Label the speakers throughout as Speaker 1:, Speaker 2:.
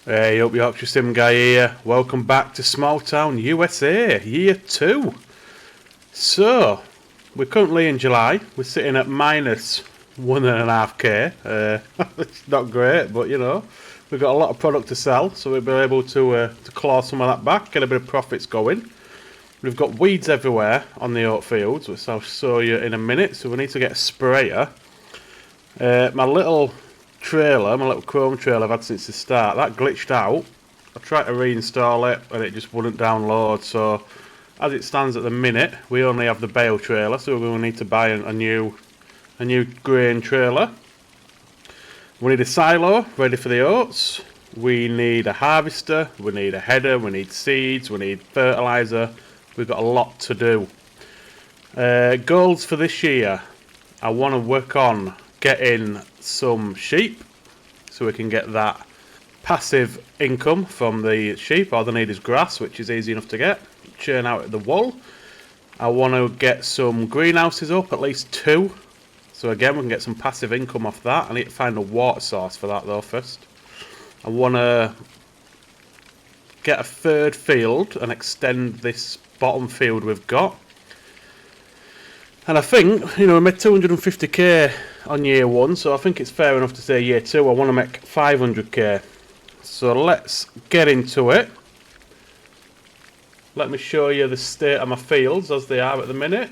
Speaker 1: Hey up, Yorkshire Sim Guy here. Welcome back to Small Town USA, Year 2. So, we're currently in July. We're sitting at minus 1.5k. It's not great, but you know, we've got a lot of product to sell, so we'll be able to claw some of that back, get a bit of profits going. We've got weeds everywhere on the oat fields, which I'll show you in a minute, so we need to get a sprayer. My little trailer, my little Chrome trailer I've had since the start, that glitched out. I tried to reinstall it and it just wouldn't download, so as it stands at the minute we only have the bale trailer, so we're going to need to buy a new grain trailer. We need a silo ready for the oats, we need a harvester, we need a header, we need seeds, we need fertiliser. We've got a lot to do. Goals for this year, I want to work on getting some sheep so we can get that passive income from the sheep. All they need is grass, which is easy enough to get. Churn out the wool. I want to get some greenhouses up, at least 2. So again, we can get some passive income off that. I need to find a water source for that though first. I want to get a third field and extend this bottom field we've got. And I think, you know, we made 250k on year 1, so I think it's fair enough to say year 2 I want to make 500k. So let's get into it. Let me show you the state of my fields as they are at the minute.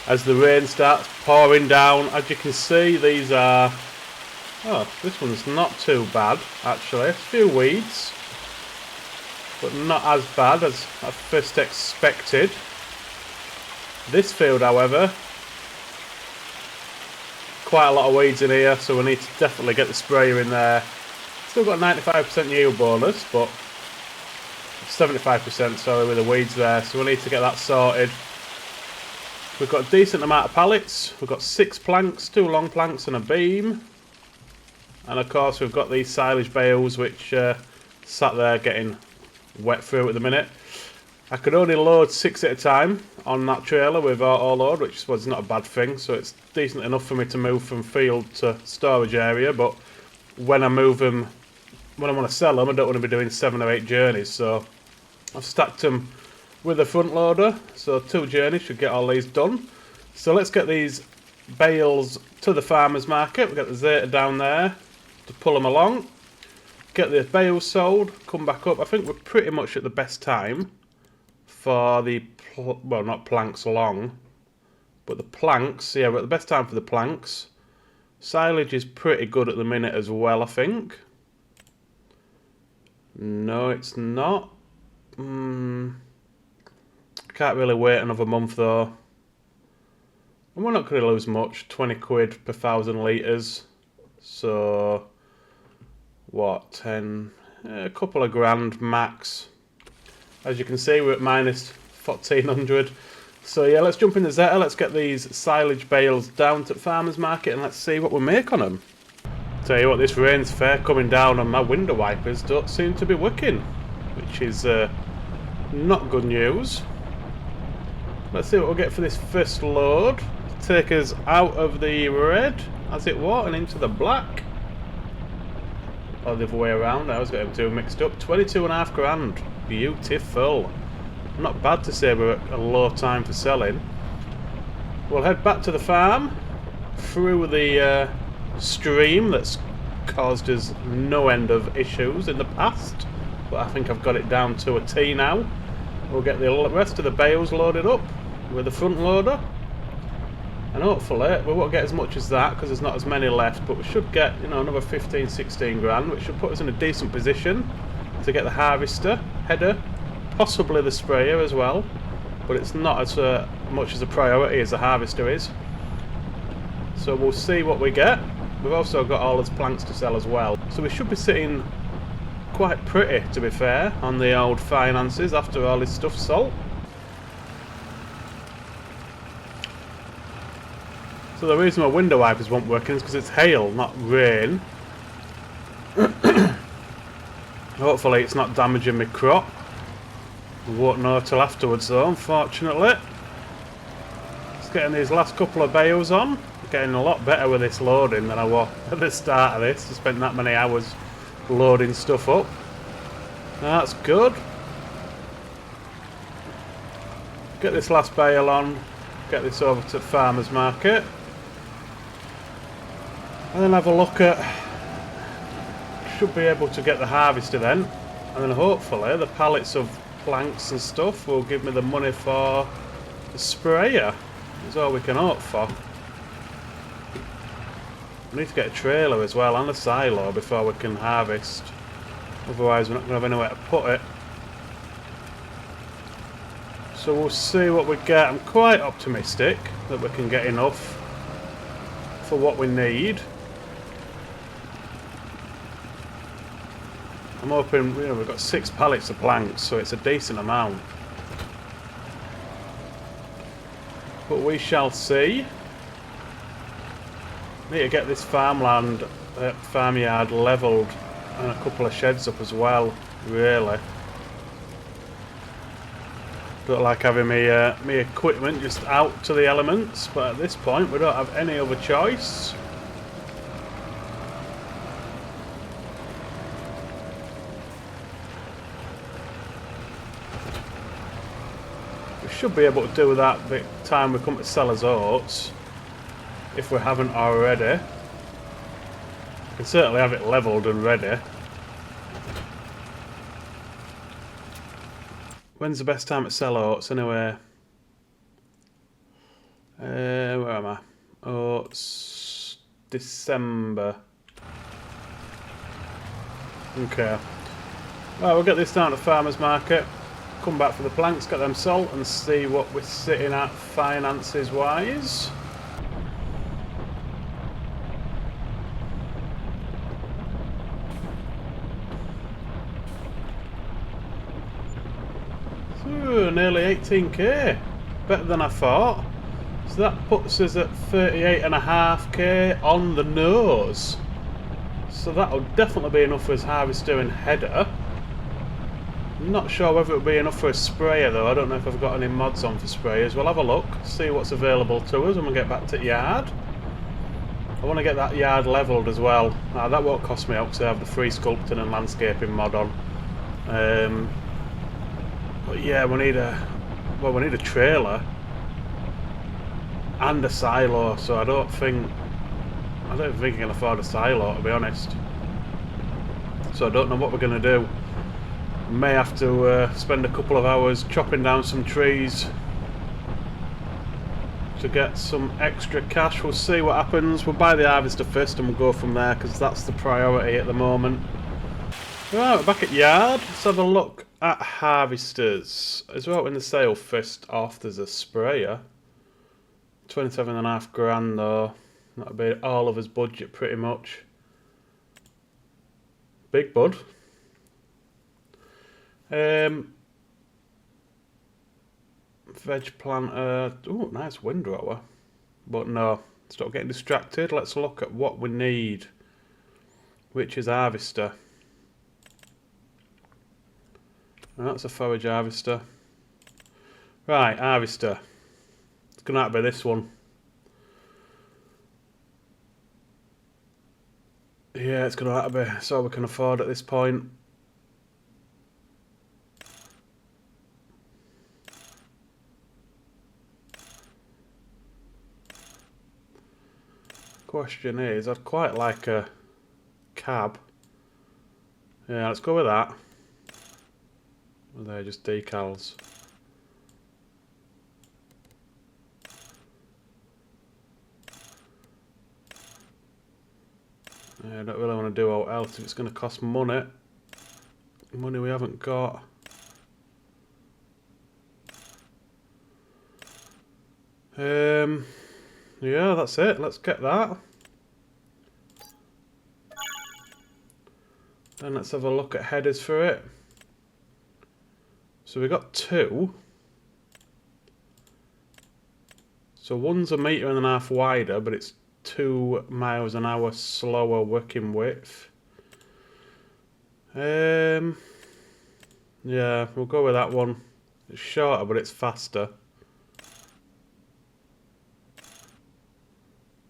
Speaker 1: As the rain starts pouring down, as you can see, these are... Oh, this one's not too bad, actually. A few weeds, but not as bad as I first expected. This field, however, quite a lot of weeds in here, so we need to definitely get the sprayer in there. Still got 95% yield bonus, but 75%, sorry, with the weeds there, so we need to get that sorted. We've got a decent amount of pallets. We've got 6 planks, 2 long planks and a beam. And of course we've got these silage bales which sat there getting wet through at the minute. I could only load 6 at a time on that trailer with auto load, which was not a bad thing, so it's decent enough for me to move from field to storage area. But when I move them, when I want to sell them, I don't want to be doing 7 or 8 journeys, so I've stacked them with a front loader, so 2 journeys should get all these done. So let's get these bales to the farmers market. We've got the Zeta down there to pull them along, get the bales sold, come back up. I think we're pretty much at the best time for the, well, not planks long, but the planks. Yeah, we're at the best time for the planks. Silage is pretty good at the minute as well, I think. No, it's not. Can't really wait another month though. And we're not going to lose much, 20 quid per 1,000 litres. So what, 10, a couple of grand max. As you can see, we're at minus 1,400. So yeah, let's jump in the Zeta, let's get these silage bales down to the farmers market and let's see what we make on them. Tell you what, this rain's fair coming down and my window wipers don't seem to be working, which is not good news. Let's see what we'll get for this first load. Take us out of the red, as it were, and into the black. Or the other way around, I was getting them 2 mixed up. 22.5 grand. Beautiful. Not bad to say we're at a low time for selling. We'll head back to the farm, through the stream that's caused us no end of issues in the past. But I think I've got it down to a T now. We'll get the rest of the bales loaded up with the front loader. And hopefully we won't get as much as that because there's not as many left, but we should get, you know, another 15-16 grand, which should put us in a decent position to get the harvester, header, possibly the sprayer as well, but it's not as much as a priority as the harvester is. So we'll see what we get. We've also got all those planks to sell as well, so we should be sitting quite pretty, to be fair, on the old finances after all this stuff's sold. So the reason my window wipers won't work is because it's hail, not rain. Hopefully it's not damaging my crop. We won't know till afterwards though, unfortunately. It's getting these last couple of bales on. Getting a lot better with this loading than I was at the start of this. I spent that many hours loading stuff up. That's good. Get this last bale on. Get this over to the farmer's market. And then have a look at... Should be able to get the harvester then. And then hopefully the pallets of planks and stuff will give me the money for the sprayer. That's all we can hope for. We need to get a trailer as well and a silo before we can harvest. Otherwise we're not going to have anywhere to put it. So we'll see what we get. I'm quite optimistic that we can get enough for what we need. I'm hoping, you know, we've got 6 pallets of planks, so it's a decent amount. But we shall see. Need to get this farmland, farmyard levelled and a couple of sheds up as well, really. Don't like having me equipment just out to the elements, but at this point we don't have any other choice. We should be able to do that by the time we come to Sellers Oats, if we haven't already. We can certainly have it levelled and ready. When's the best time to sell oats anyway? Where am I? Oats... December. Okay. Well, we'll get this down to the farmer's market. Come back for the planks, get them sold and see what we're sitting at finances wise. Ooh, nearly 18k. Better than I thought. So that puts us at 38.5k on the nose. So that'll definitely be enough for us harvester and header. I'm not sure whether it'll be enough for a sprayer though. I don't know if I've got any mods on for sprayers. We'll have a look, see what's available to us when we get back to the yard. I want to get that yard levelled as well. Now, that won't cost me out because I have the free sculpting and landscaping mod on. But yeah, we need a trailer and a silo, so I don't think I can afford a silo, to be honest. So I don't know what we're going to do. May have to spend a couple of hours chopping down some trees to get some extra cash. We'll see what happens. We'll buy the harvester first and we'll go from there because that's the priority at the moment. Right, we're back at yard. Let's have a look at harvesters. As well, in the sale first off, there's a sprayer. 27.5 grand though. That'll be all of his budget pretty much. Big bud. Veg planter. Oh, nice windrower. But no, stop getting distracted. Let's look at what we need, which is harvester. And that's a forage harvester. Right, harvester. It's going to have to be this one. Yeah, it's going to have to be. That's all we can afford at this point. Question is, I'd quite like a cab. Yeah, let's go with that. Well, they're just decals. Yeah, I don't really want to do all else if it's going to cost money. Money we haven't got. Yeah, that's it. Let's get that. Then let's have a look at headers for it. So we got 2. So one's 1.5 meters wider, but it's 2 miles an hour slower working width. Yeah, we'll go with that one. It's shorter, but it's faster.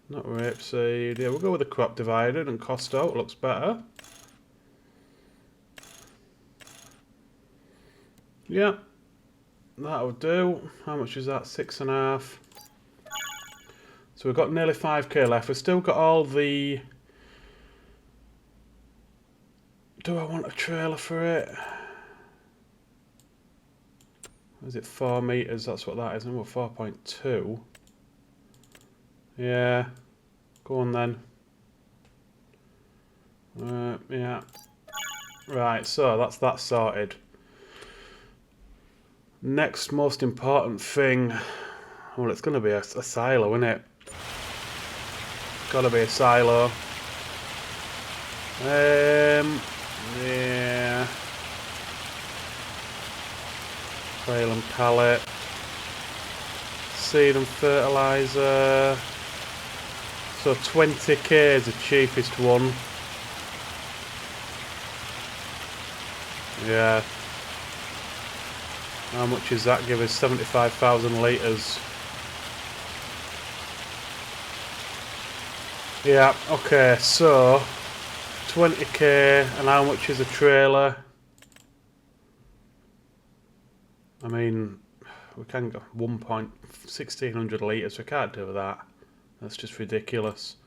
Speaker 1: Not rapeseed. Yeah, we'll go with the crop divided and cost out. Looks better. Yeah, that'll do. How much is that? 6.5. So we've got nearly 5k left. We've still got all the... Do I want a trailer for it? Is it 4 meters? That's what that is. And we're 4.2. Yeah. Go on then. Yeah. Right, so that's that sorted. Next most important thing. Well, it's going to be a silo, isn't it? Gotta be a silo. Yeah. Trail and pallet. Seed and fertilizer. So 20k is the cheapest one. Yeah. How much is that? Give us 75,000 litres. Yeah, okay, so 20k, and how much is a trailer? I mean, we can go 1.1600 litres, we can't do that. That's just ridiculous.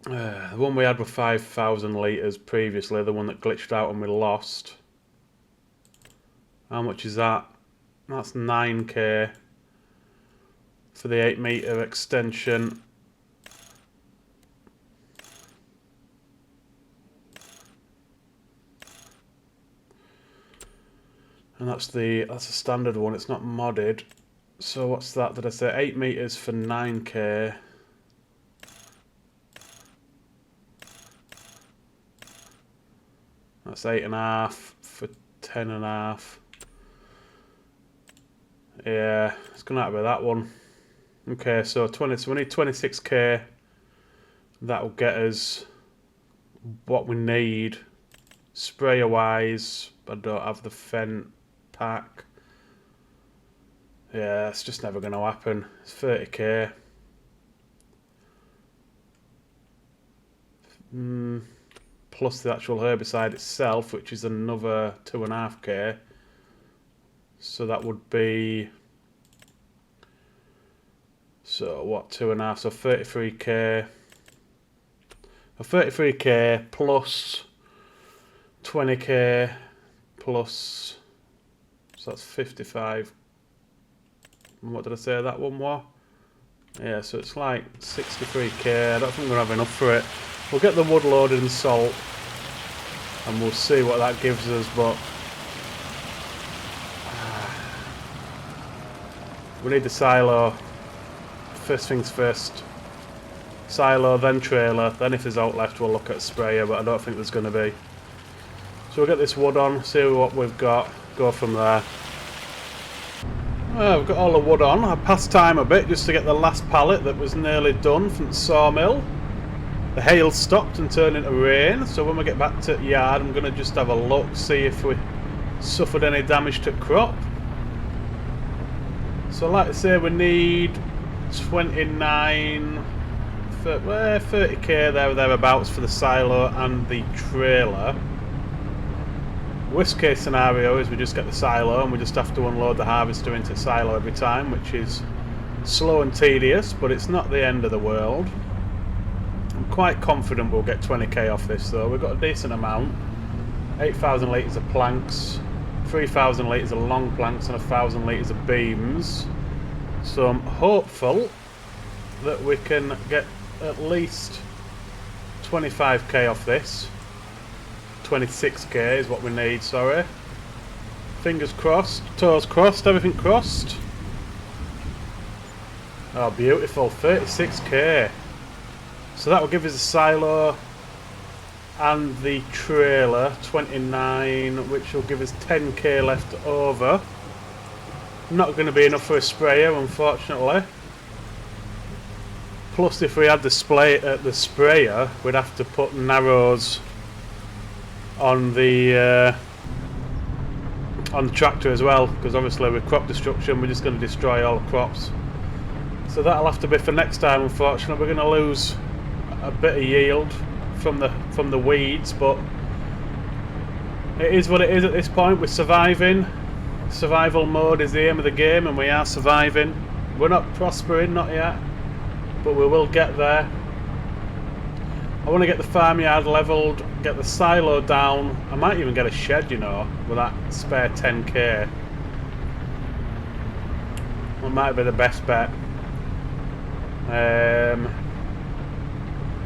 Speaker 1: The one we had was 5,000 litres previously, the one that glitched out and we lost. How much is that? That's 9k for the 8 metre extension. And that's a standard one, it's not modded. So what's that? Did I say 8 metres for 9k? That's 8.5 for 10.5. Yeah, it's gonna have to be that one. Okay, so we need 26k. That'll get us what we need. Sprayer wise, I don't have the Fent pack. Yeah, it's just never gonna happen. It's 30k. Plus the actual herbicide itself, which is another 2.5k. So that would be, so what, 2.5, so 33k. 33k plus 20k plus, so that's 55. And what did I say that one was? Yeah, so it's like 63k. I don't think we're going to have enough for it. We'll get the wood loaded and salt, and we'll see what that gives us, but we need the silo. First things first. Silo, then trailer, then if there's out left we'll look at a sprayer, but I don't think there's going to be. So we'll get this wood on, see what we've got, go from there. Well, we've got all the wood on. I passed time a bit just to get the last pallet that was nearly done from the sawmill. The hail stopped and turned into rain, so when we get back to the yard I'm going to just have a look, see if we suffered any damage to crop. So like I say, we need 30k there or thereabouts for the silo and the trailer. Worst case scenario is we just get the silo and we just have to unload the harvester into the silo every time, which is slow and tedious, but it's not the end of the world. I'm quite confident we'll get 20k off this though. We've got a decent amount. 8,000 litres of planks, 3,000 litres of long planks and 1,000 litres of beams. So I'm hopeful that we can get at least 25k off this. 26k is what we need, sorry. Fingers crossed, toes crossed, everything crossed. Oh, beautiful, 36k. So that will give us a silo and the trailer, 29, which will give us 10k left over. Not going to be enough for a sprayer, unfortunately. Plus, if we had the sprayer, we'd have to put narrows on the tractor as well, because obviously with crop destruction, we're just going to destroy all the crops. So that'll have to be for next time, unfortunately. We're going to lose a bit of yield from the weeds, but it is what it is at this point. We're surviving. Survival mode is the aim of the game, and we are surviving. We're not prospering, not yet, but we will get there. I want to get the farmyard levelled, get the silo down. I might even get a shed, you know, with that spare 10k. That might be the best bet.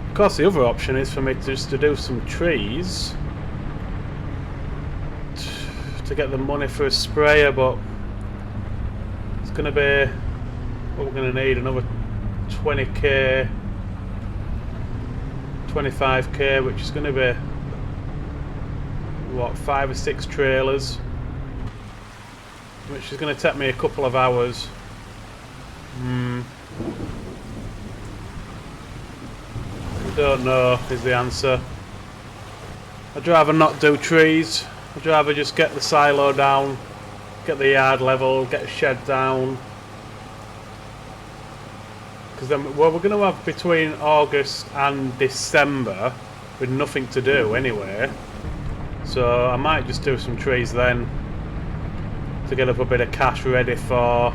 Speaker 1: Of course, the other option is for me just to do some trees to get the money for a sprayer, but it's going to be, what we're going to need, another 20k, 25k, which is going to be, what, 5 or 6 trailers, which is going to take me a couple of hours. I don't know is the answer. I'd rather not do trees. I'd rather just get the silo down, get the yard level, get a shed down. Because then, well, we're going to have between August and December with nothing to do anyway. So I might just do some trees then to get up a bit of cash ready for...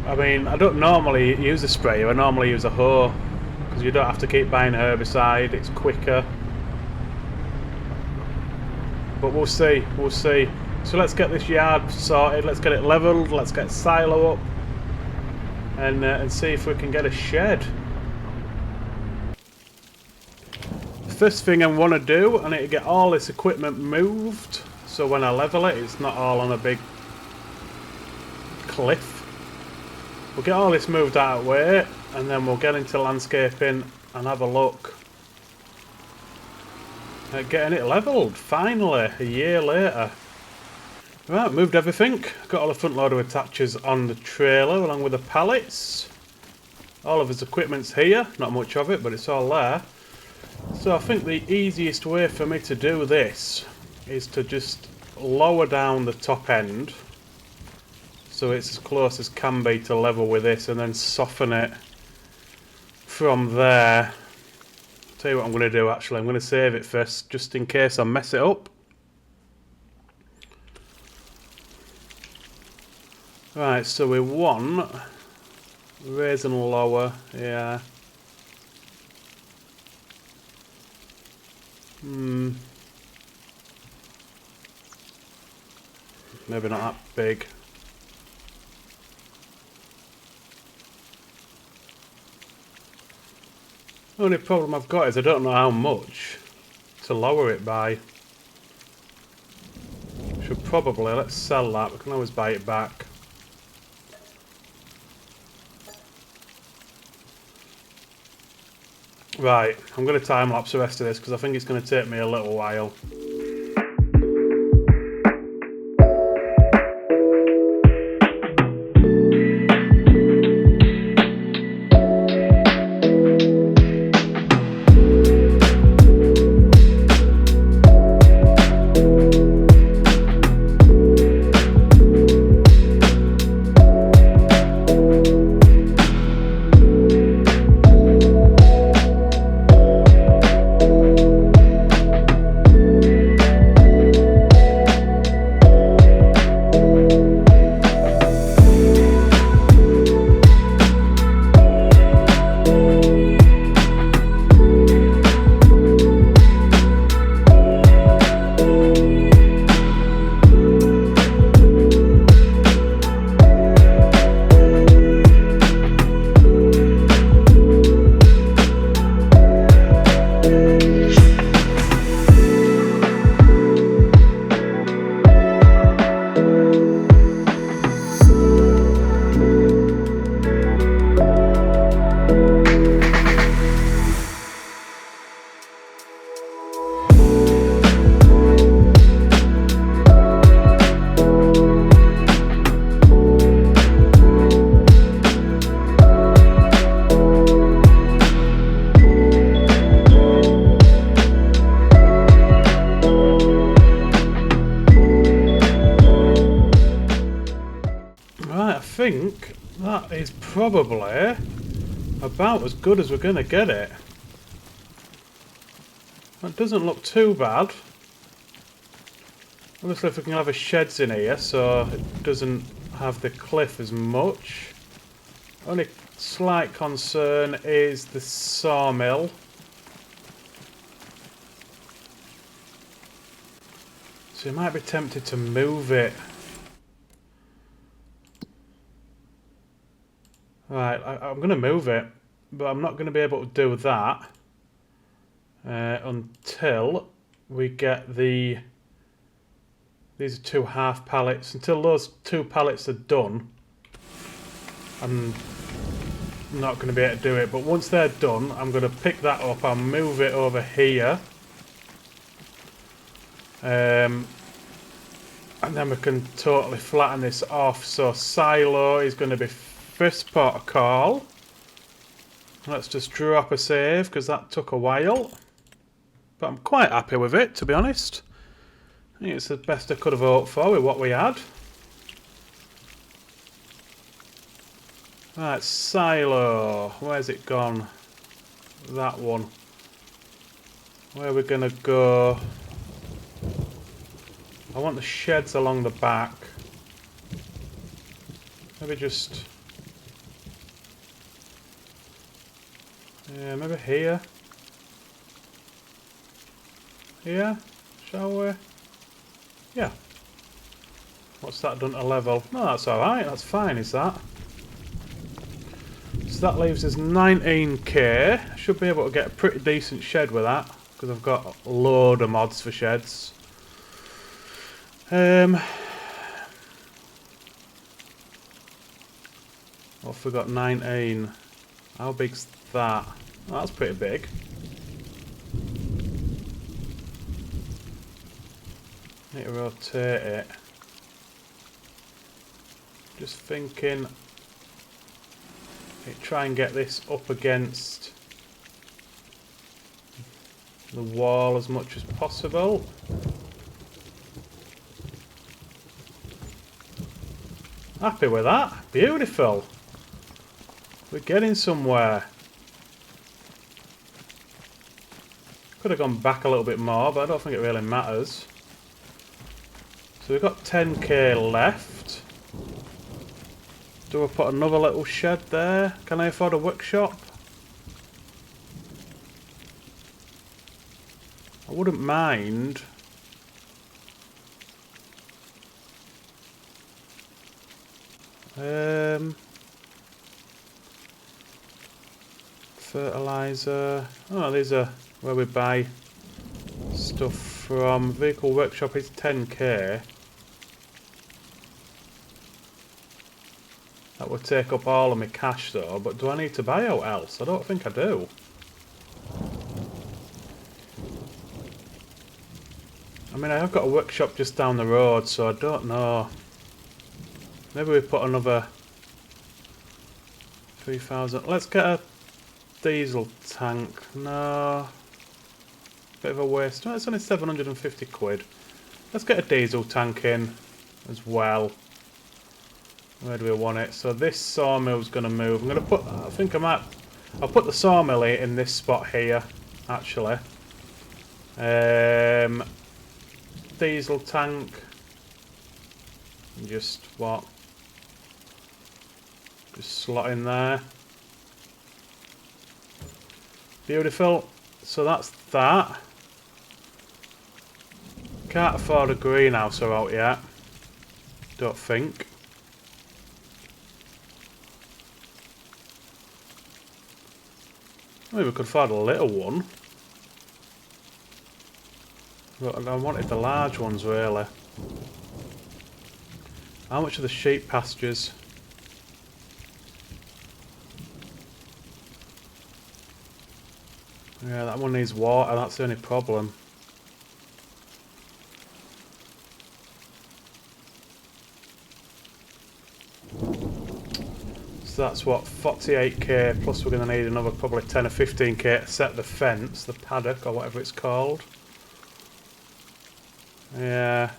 Speaker 1: I mean, I don't normally use a sprayer, I normally use a hoe. Because you don't have to keep buying herbicide, it's quicker. But we'll see, we'll see. So let's get this yard sorted, let's get it levelled, let's get silo up. And see if we can get a shed. The first thing I want to do, I need to get all this equipment moved. So when I level it, it's not all on a big cliff. We'll get all this moved out of the way, and then we'll get into landscaping and have a look at getting it levelled, finally, a year later. Right, moved everything. Got all the front loader attachers on the trailer along with the pallets. All of his equipment's here, not much of it, but it's all there. So I think the easiest way for me to do this is to just lower down the top end so it's as close as can be to level with this, and then soften it from there. I'll tell you what I'm going to do actually, I'm going to save it first just in case I mess it up. Right, so we want raise and lower, yeah. Maybe not that big. The only problem I've got is I don't know how much to lower it by. Should probably, let's sell that, we can always buy it back. Right, I'm going to time lapse the rest of this because I think it's going to take me a little while. That is probably about as good as we're going to get it. That doesn't look too bad. Obviously if we can have a sheds in here so it doesn't have the cliff as much. Only slight concern is the sawmill. So you might be tempted to move it. Right, I'm going to move it, but I'm not going to be able to do that until we get the... These are 2 half pallets. Until those 2 pallets are done, I'm not going to be able to do it. But once they're done, I'm going to pick that up. I'll move it over here. And then we can totally flatten this off. So silo is going to be first port of call. Let's just drop a save because that took a while. But I'm quite happy with it, to be honest. I think it's the best I could have hoped for with what we had. Right, silo. Where's it gone? That one. Where are we going to go? I want the sheds along the back. Maybe just... Yeah, maybe here. Here? Shall we? Yeah. What's that done to level? No, that's alright. That's fine, is that? So that leaves us 19k. Should be able to get a pretty decent shed with that. Because I've got a load of mods for sheds. What have we got? 19. How big's that? Oh, that's pretty big. Need to rotate it. Just thinking, try and get this up against the wall as much as possible. Happy with that. Beautiful. We're getting somewhere. Could have gone back a little bit more, but I don't think it really matters. So we've got 10k left. Do I put another little shed there? Can I afford a workshop? I wouldn't mind. Fertilizer. Oh, these are where we buy stuff from. Vehicle workshop is 10k. That would take up all of my cash though, but do I need to buy out else? I don't think I do. I mean, I have got a workshop just down the road, so I don't know. Maybe we put another 3,000. Let's get a diesel tank. No. Bit of a waste. No, it's only 750 quid. Let's get a diesel tank in as well. Where do we want it? So this sawmill's going to move. I'm going to put... I think I might... I'll put the sawmill in this spot here, actually. Diesel tank. Just what? Just slot in there. Beautiful. So that's that. Can't afford a greenhouse out yet. Don't think. Maybe we could afford a little one. But I wanted the large ones really. How much are the sheep pastures? Yeah, that one needs water, that's the only problem. So that's what, 48k, plus we're going to need another probably 10 or 15k to set the fence, the paddock or whatever it's called. Yeah.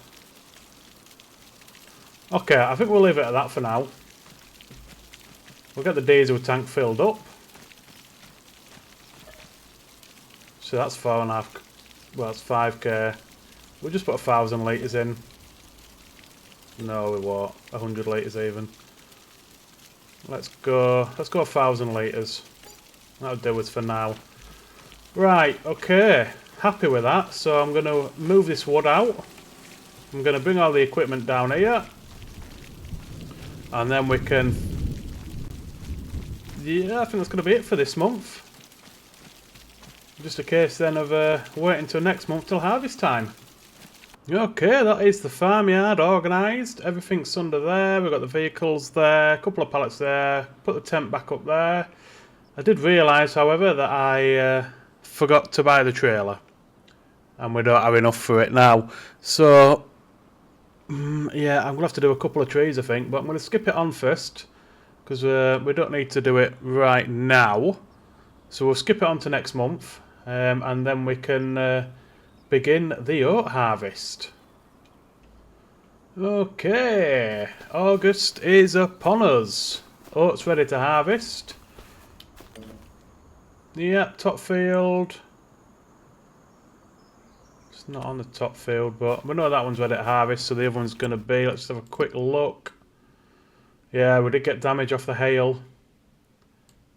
Speaker 1: Okay, I think we'll leave it at that for now. We'll get the diesel tank filled up. So that's 4.5. Well, that's 5k. We'll just put 1,000 litres in. No, we won't. 100 litres even. Let's go 1,000 litres. That'll do us for now. Right, okay. Happy with that. So I'm going to move this wood out. I'm going to bring all the equipment down here. And then we can... Yeah, I think that's going to be it for this month. Just a case then of waiting till next month till harvest time. Okay, that is the farmyard organised. Everything's under there. We've got the vehicles there, a couple of pallets there. Put the tent back up there. I did realise, however, that I forgot to buy the trailer. And we don't have enough for it now. So, yeah, I'm going to have to do a couple of trees, I think. But I'm going to skip it on first. Because we don't need to do it right now. So we'll skip it on to next month. And then we can begin the oat harvest. Okay, August is upon us. Oats ready to harvest. Yeah, top field. It's not on the top field, but we know that one's ready to harvest, so the other one's going to be. Let's have a quick look. Yeah, we did get damage off the hail.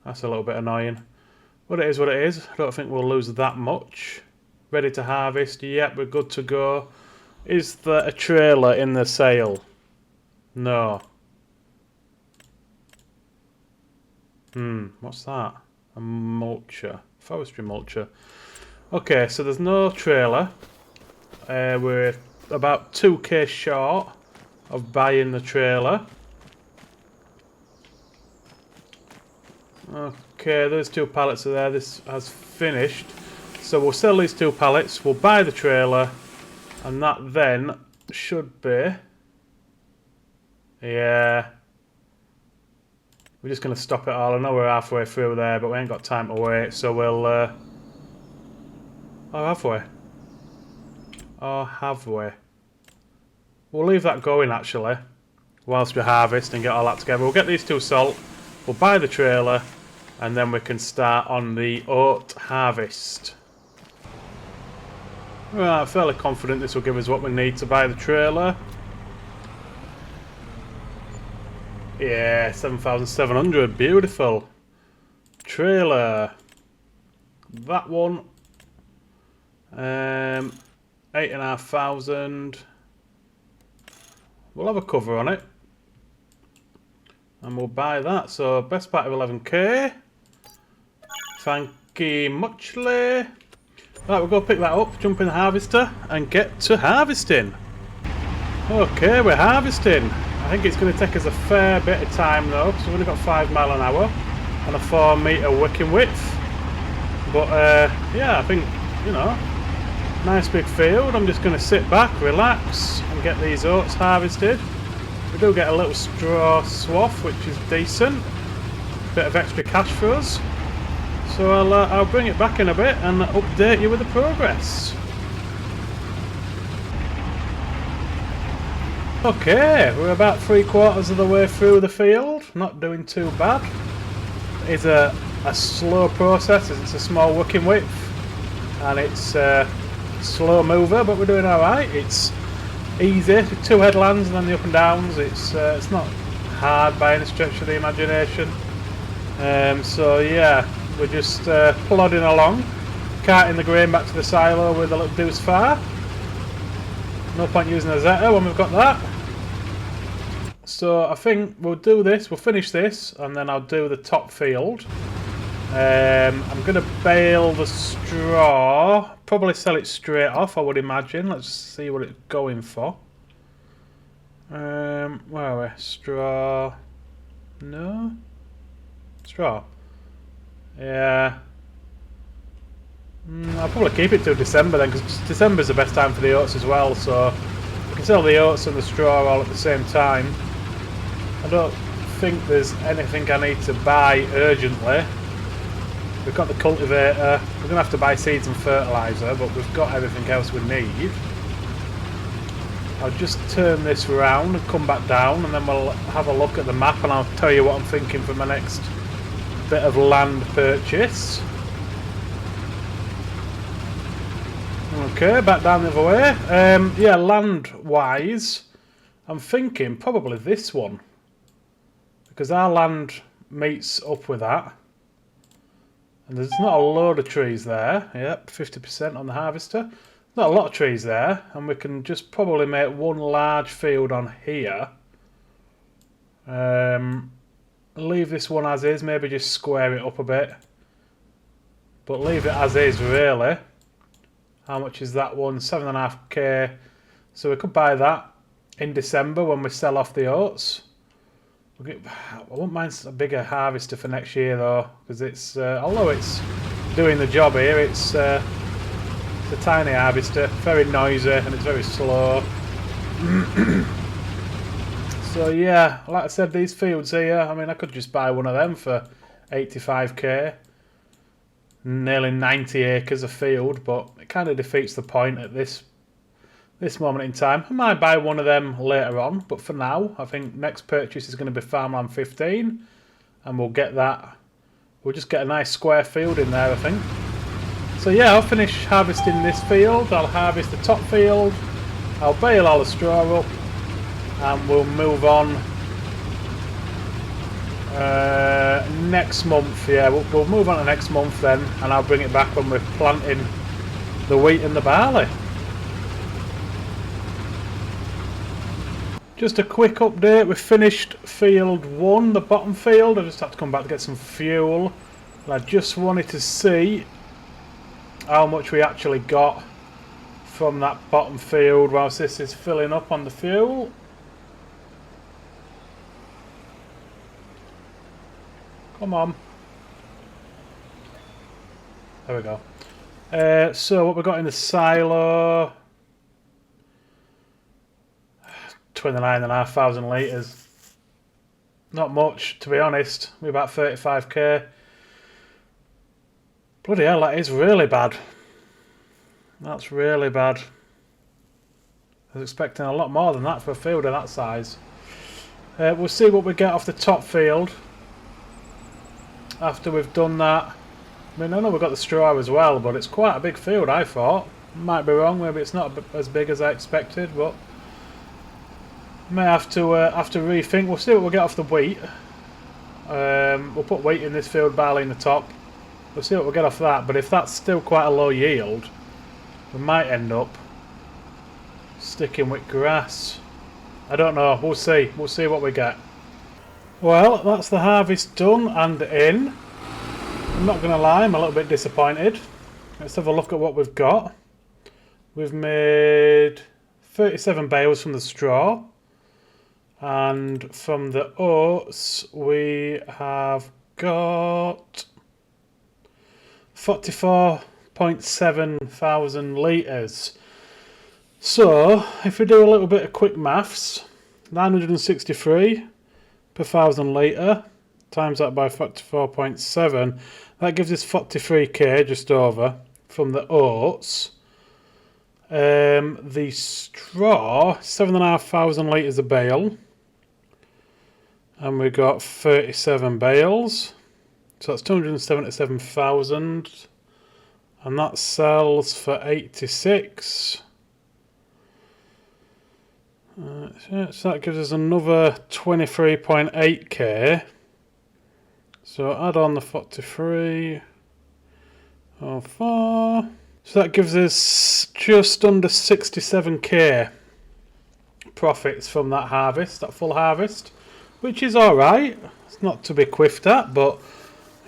Speaker 1: That's a little bit annoying. But it is what it is. I don't think we'll lose that much. Ready to harvest. Yep, we're good to go. Is there a trailer in the sale? No. What's that? A mulcher. Forestry mulcher. Okay, so there's no trailer. We're about 2k short of buying the trailer. Okay, those 2 pallets are there. This has finished. So we'll sell these 2 pallets. We'll buy the trailer. And that then should be... Yeah. We're just going to stop it all. I know we're halfway through there, but we ain't got time to wait. So we'll... Oh, have we? Oh, have we? We'll leave that going, actually. Whilst we harvest and get all that together. We'll get these 2 salt. We'll buy the trailer. And then we can start on the oat harvest. Right, I'm fairly confident this will give us what we need to buy the trailer. Yeah, 7,700. Beautiful. Trailer. That one. 8,500. We'll have a cover on it. And we'll buy that. So, best part of 11k. Thank you muchly. Right, we'll go pick that up, jump in the harvester, and get to harvesting. Okay, we're harvesting. I think it's going to take us a fair bit of time though, because we've only got 5 mile an hour and a 4 metre wicking width. But yeah, I think, you know, nice big field. I'm just going to sit back, relax, and get these oats harvested. We do get a little straw swath, which is decent. Bit of extra cash for us. So I'll bring it back in a bit and update you with the progress. Okay, we're about 3/4 of the way through the field. Not doing too bad. It's a slow process as it's a small working width. And it's a slow mover, but we're doing alright. It's easy, 2 headlands and then the up and downs. It's not hard by any stretch of the imagination. So yeah, we're just plodding along, carting the grain back to the silo with a little deuce far. No point using a Zeta when we've got that. So I think we'll do this, we'll finish this, and then I'll do the top field. I'm going to bale the straw, probably sell it straight off, I would imagine. Let's see what it's going for. Where are we? Straw. No? Straw. Yeah. I'll probably keep it till December then, because December's the best time for the oats as well, so we can sell the oats and the straw all at the same time. I don't think there's anything I need to buy urgently. We've got the cultivator. We're going to have to buy seeds and fertiliser, but we've got everything else we need. I'll just turn this round and come back down, and then we'll have a look at the map and I'll tell you what I'm thinking for my next bit of land purchase. Okay, back down the other way. Yeah, land-wise, I'm thinking probably this one, because our land meets up with that. And there's not a load of trees there. Yep, 50% on the harvester. Not a lot of trees there, and we can just probably make one large field on here. Leave this one as is, maybe just square it up a bit. But leave it as is, really. How much is that one? 7.5k. So we could buy that in December when we sell off the oats. I wouldn't mind a bigger harvester for next year though, because it's although it's doing the job here, it's a tiny harvester, very noisy and it's very slow. So yeah, like I said, these fields here, I mean, I could just buy one of them for 85k. Nearly 90 acres of field, but it kind of defeats the point at this moment in time. I might buy one of them later on, but for now, I think next purchase is going to be Farmland 15, and we'll get that. We'll just get a nice square field in there, I think. So yeah, I'll finish harvesting this field. I'll harvest the top field. I'll bale all the straw up, and we'll move on next month. Yeah, we'll move on to next month then, and I'll bring it back when we're planting the wheat and the barley. Just a quick update, we finished field 1, the bottom field. I just had to come back to get some fuel. And I just wanted to see how much we actually got from that bottom field whilst this is filling up on the fuel. Come on. There we go. So what we got in the silo, 29,500 litres. Not much, to be honest. We're about 35k. Bloody hell, that is really bad. That's really bad. I was expecting a lot more than that for a field of that size. We'll see what we get off the top field after we've done that. I mean, I know we've got the straw as well, but it's quite a big field, I thought. Might be wrong, maybe it's not as big as I expected, but may have to rethink. We'll see what we get off the wheat. We'll put wheat in this field, barley in the top. We'll see what we get off that, but if that's still quite a low yield, we might end up sticking with grass. I don't know, we'll see. We'll see what we get. Well, that's the harvest done and in. I'm not going to lie, I'm a little bit disappointed. Let's have a look at what we've got. We've made 37 bales from the straw. And from the oats, we have got 44.7 thousand litres. So, if we do a little bit of quick maths, 963 per 1,000 litre, times that by 44.7, that gives us 43k, just over, from the oats. The straw, 7,500 litres a bale. And we got 37 bales. So that's 277,000. And that sells for 86. So that gives us another 23.8k. So add on the 43. 04. So that gives us just under 67k profits from that harvest, that full harvest, which is alright. It's not to be quiffed at, but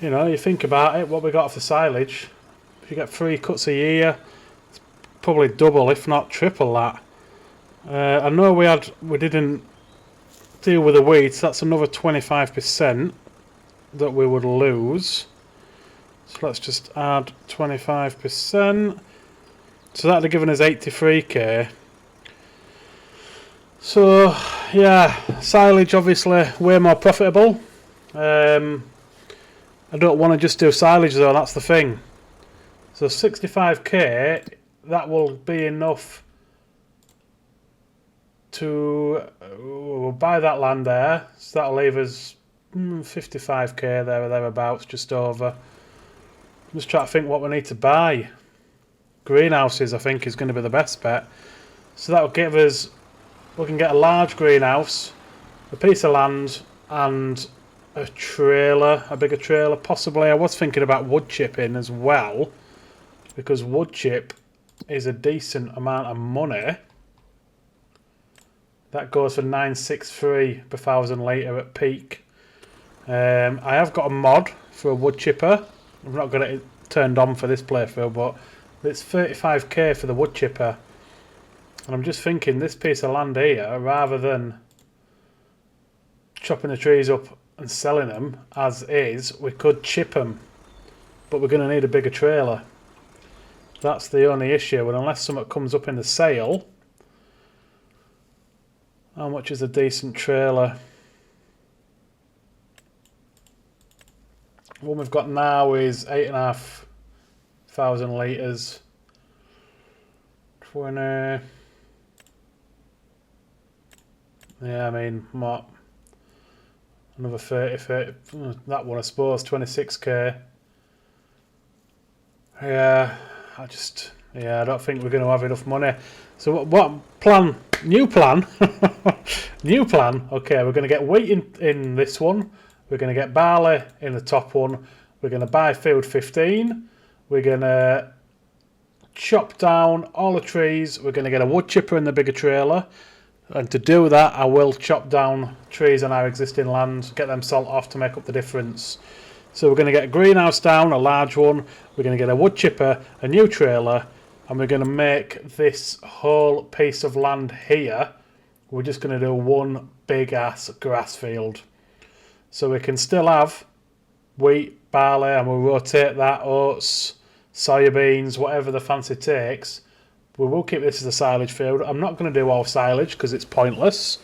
Speaker 1: you know, you think about it, what we got off the silage, if you get 3 cuts a year, it's probably double, if not triple that. I know we didn't deal with the weeds, that's another 25% that we would lose. So let's just add 25%. So that would have given us 83k. So yeah, silage obviously way more profitable. I don't want to just do silage though, that's the thing. So 65k, that will be enough to we'll buy that land there, so that'll leave us 55k there or thereabouts, just over. I'm just trying to think what we need to buy. Greenhouses, I think, is going to be the best bet. So that'll give us, we can get a large greenhouse, a piece of land, and a trailer, a bigger trailer, possibly. I was thinking about wood chipping as well, because wood chip is a decent amount of money. That goes for 963 per 1,000 litre at peak. I have got a mod for a wood chipper. I've not got it turned on for this playthrough, but it's 35k for the wood chipper. And I'm just thinking, this piece of land here, rather than chopping the trees up and selling them as is, we could chip them. But we're going to need a bigger trailer. That's the only issue. And unless something comes up in the sale... How much is a decent trailer? What we've got now is 8,500 litres. 20. Yeah, I mean, what? Another 30. That one, I suppose, 26k. Yeah, I don't think we're going to have enough money. So what plan? New plan. New plan. Okay, we're going to get wheat in this one. We're going to get barley in the top one. We're going to buy field 15. We're going to chop down all the trees. We're going to get a wood chipper in the bigger trailer. And to do that, I will chop down trees on our existing land, get them salt off to make up the difference. So we're going to get a greenhouse down, a large one. We're going to get a wood chipper, a new trailer, and we're going to make this whole piece of land here. We're just going to do one big ass grass field. So we can still have wheat, barley, and we'll rotate that, oats, soybeans, whatever the fancy takes. We will keep this as a silage field. I'm not going to do all silage because it's pointless.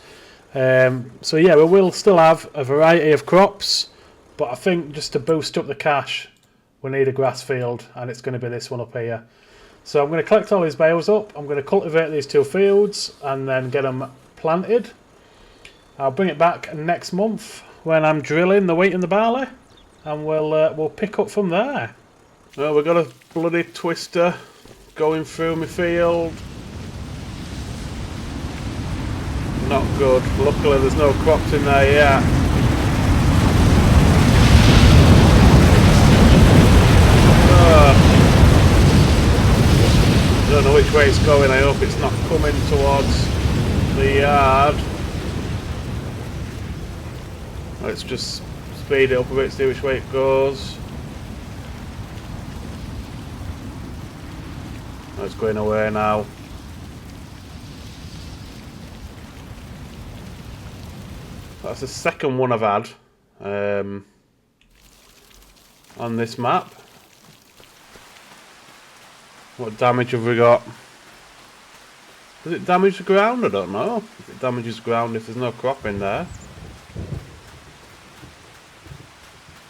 Speaker 1: So yeah, we will still have a variety of crops, but I think just to boost up the cash, we need a grass field, and it's going to be this one up here. So I'm going to collect all these bales up. I'm going to cultivate these 2 fields and then get them planted. I'll bring it back next month when I'm drilling the wheat and the barley, and we'll pick up from there. Well, we've got a bloody twister going through my field. Not good. Luckily there's no crops in there yet. I don't know which way it's going. I hope it's not coming towards the yard. Let's just speed it up a bit, see which way it goes. Oh, it's going away now. That's the second one I've had on this map. What damage have we got? Does it damage the ground? I don't know. If it damages the ground if there's no crop in there.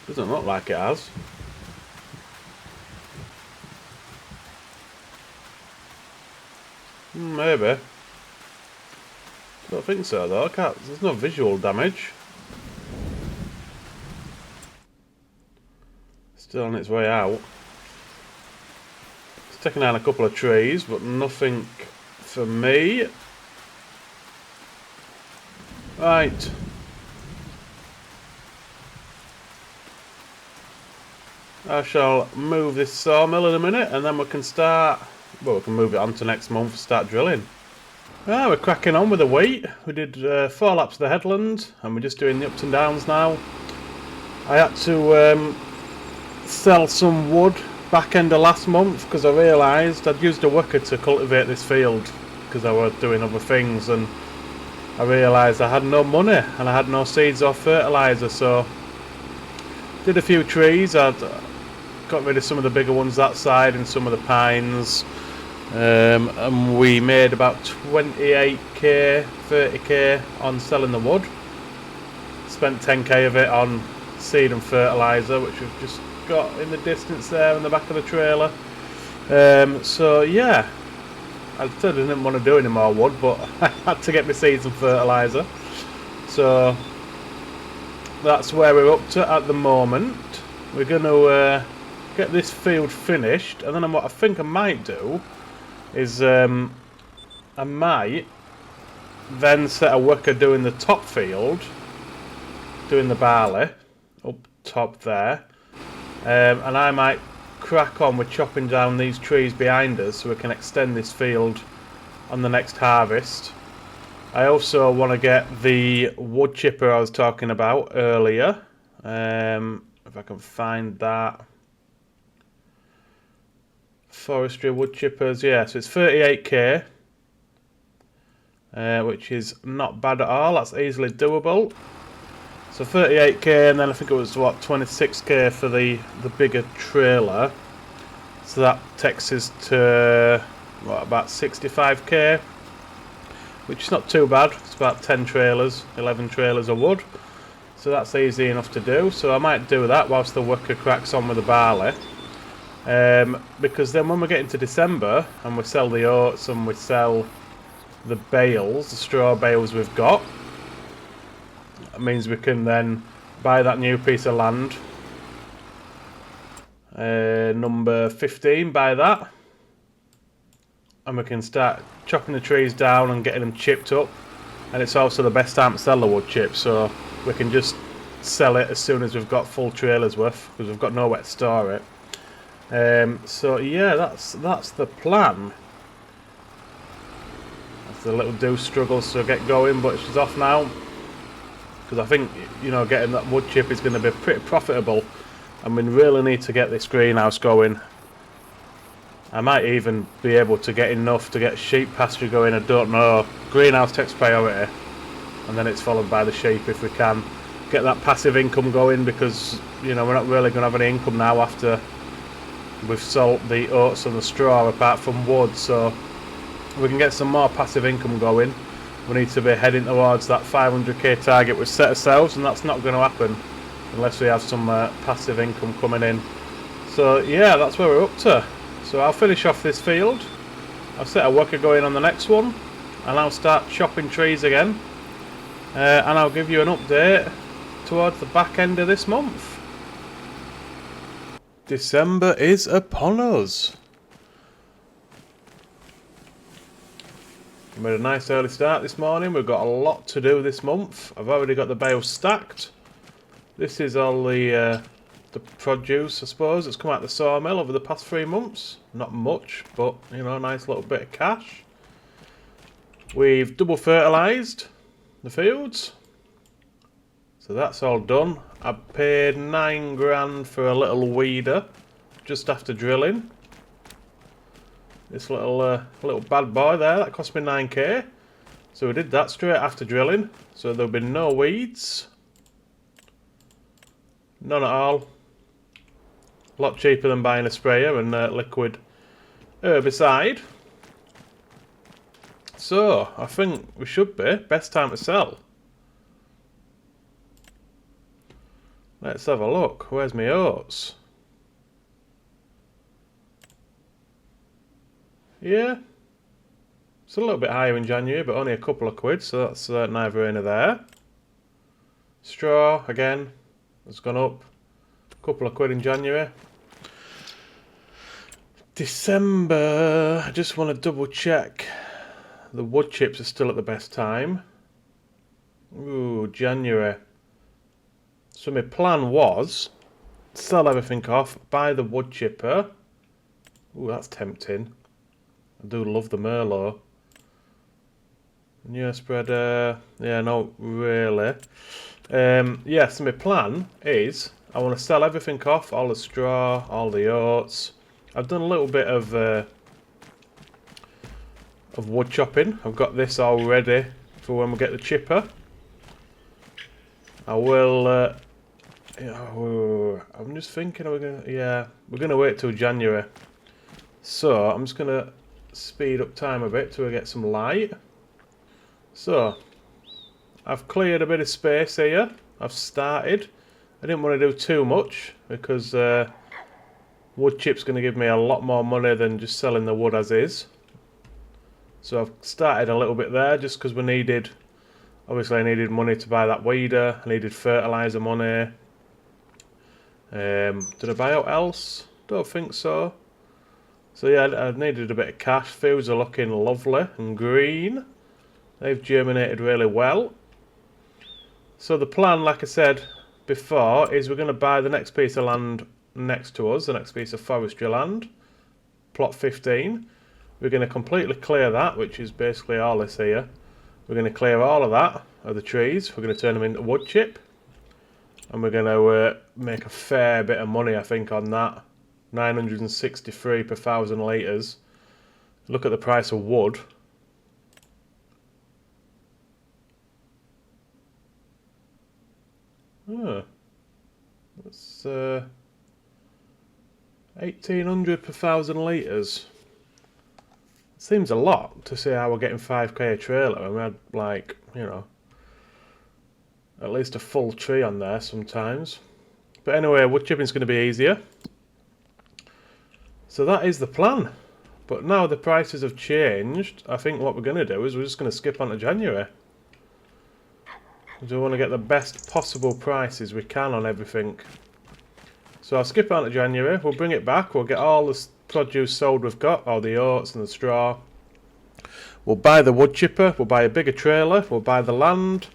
Speaker 1: Doesn't look like it has. Maybe. Don't think so though. There's no visual damage. Still on its way out. It's taken down a couple of trees, but nothing for me. Right. I shall move this sawmill in a minute, and then we can start. Well, we can move it on to next month and start drilling. Ah, we're cracking on with the wheat. We did 4 laps of the headland, and we're just doing the ups and downs now. I had to sell some wood back end of last month because I realised I'd used a worker to cultivate this field because I was doing other things, and I realised I had no money and I had no seeds or fertiliser, so did a few trees. I'd got rid of some of the bigger ones that side and some of the pines. And we made about 28k, 30k on selling the wood. Spent 10k of it on seed and fertiliser, which we've just got in the distance there in the back of the trailer. So yeah, I said I didn't want to do any more wood, but I had to get my seeds and fertiliser. So that's where we're up to at the moment. We're going to get this field finished, and then what I think I might do is I might then set a worker doing the top field, doing the barley up top there, and I might crack on with chopping down these trees behind us so we can extend this field on the next harvest. I also want to get the wood chipper I was talking about earlier, if I can find that. Forestry wood chippers, yeah, so it's 38k, which is not bad at all. That's easily doable. So 38k, and then I think it was what, 26k for the bigger trailer. So that takes us to what, about 65k, which is not too bad. It's about 10 trailers, 11 trailers of wood. So that's easy enough to do. So I might do that whilst the worker cracks on with the barley. Because then when we get into December and we sell the oats and we sell the bales, the straw bales we've got, that means we can then buy that new piece of land, number 15, buy that, and we can start chopping the trees down and getting them chipped up. And it's also the best time to sell the wood chips, so we can just sell it as soon as we've got full trailers worth, because we've got nowhere to store it. So yeah, that's the plan. That's the little do struggles to get going, but she's off now, because I think, you know, getting that wood chip is going to be pretty profitable, and we really need to get this greenhouse going. I might even be able to get enough to get sheep pasture going, I don't know. Greenhouse takes priority, and then it's followed by the sheep if we can get that passive income going, because, you know, we're not really going to have any income now after we've sold the oats and the straw apart from wood. So if we can get some more passive income going, we need to be heading towards that 500k target we've set ourselves, and that's not going to happen unless we have some passive income coming in. So yeah, that's where we're up to. So I'll finish off this field, I'll set a worker going on the next one, and I'll start chopping trees again, and I'll give you an update towards the back end of this month. December is upon us. We made a nice early start this morning. We've got a lot to do this month. I've already got the bales stacked. This is all the produce, I suppose, that's come out of the sawmill over the past 3 months. Not much, but, you know, a nice little bit of cash. We've double fertilised the fields, so that's all done. I paid 9 grand for a little weeder just after drilling. This little bad boy there, that cost me 9k. So we did that straight after drilling, so there'll be no weeds. None at all. A lot cheaper than buying a sprayer and liquid herbicide. So I think we should be best time to sell. Let's have a look. Where's my oats? Yeah, it's a little bit higher in January, but only a couple of quid, so that's neither here nor there. Straw again has gone up a couple of quid in January. December, I just want to double check the wood chips are still at the best time. Ooh, January. So my plan was sell everything off, buy the wood chipper. Ooh, that's tempting. I do love the Merlot. New spreader, yeah, not really. Yeah, so my plan is I want to sell everything off, all the straw, all the oats. I've done a little bit of wood chopping. I've got this all ready for when we get the chipper. I will. I'm just thinking, we're gonna wait till January. So I'm just gonna speed up time a bit till we get some light. So I've cleared a bit of space here. I've started. I didn't want to do too much because wood chip's going to give me a lot more money than just selling the wood as is. So I've started a little bit there just because obviously I needed money to buy that weeder, I needed fertiliser money. Did I buy out else? Don't think so. So yeah, I needed a bit of cash. Fields are looking lovely and green. They've germinated really well. So the plan, like I said before, is we're going to buy the next piece of land next to us, the next piece of forestry land, plot 15. We're going to completely clear that, which is basically all this here. We're going to clear all of that, of the trees. We're going to turn them into wood chip. And we're going to make a fair bit of money, I think, on that. 963 per 1,000 litres. Look at the price of wood. Oh, that's 1,800 per 1,000 litres. Seems a lot to say how we're getting 5k a trailer, and we had, like, you know, at least a full tree on there sometimes. But anyway, wood chipping's going to be easier. So that is the plan. But now the prices have changed, I think what we're going to do is we're just going to skip on to January. We want to get the best possible prices we can on everything. So I'll skip on to January, we'll bring it back, we'll get all the produce sold we've got, all the oats and the straw. We'll buy the wood chipper, we'll buy a bigger trailer, we'll buy the land.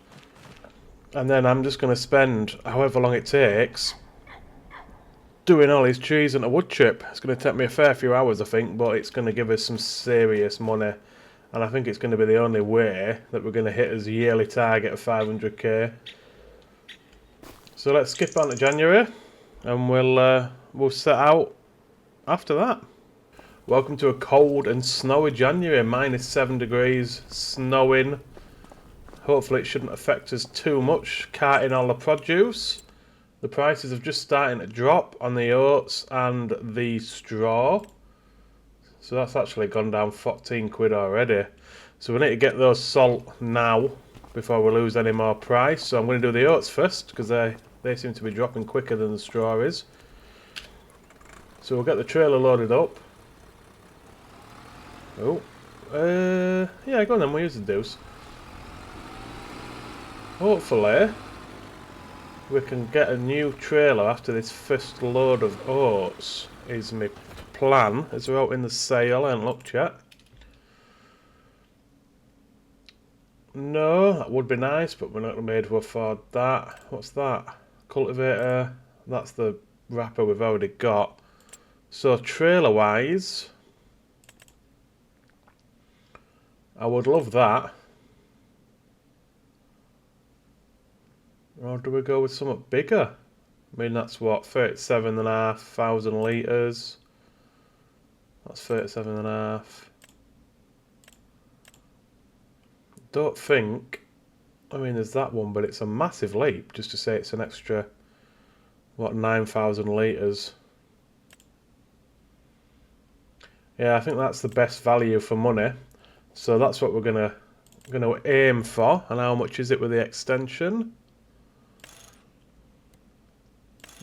Speaker 1: And then I'm just going to spend however long it takes doing all these trees into wood chip. It's going to take me a fair few hours, I think, but it's going to give us some serious money. And I think it's going to be the only way that we're going to hit his yearly target of 500k. So let's skip on to January, and we'll set out after that. Welcome to a cold and snowy January, -7 degrees, snowing. Hopefully it shouldn't affect us too much, carting all the produce. The prices have just starting to drop on the oats and the straw. So that's actually gone down 14 quid already. So we need to get those salt now before we lose any more price. So I'm going to do the oats first because they seem to be dropping quicker than the straw is. So we'll get the trailer loaded up. Oh, yeah, go on then, we'll use the deuce. Hopefully we can get a new trailer after this first load of oats is my plan, as we're out in the sale. I haven't looked yet. No, that would be nice, but we're not made to afford that. What's that? Cultivator. That's the wrapper we've already got. So trailer wise, I would love that. Or do we go with something bigger? I mean, that's what, 37,500 litres. That's 37.5. Don't think. I mean, there's that one, but it's a massive leap just to say it's an extra, what, 9,000 litres. Yeah, I think that's the best value for money. So that's what we're gonna aim for. And how much is it with the extension?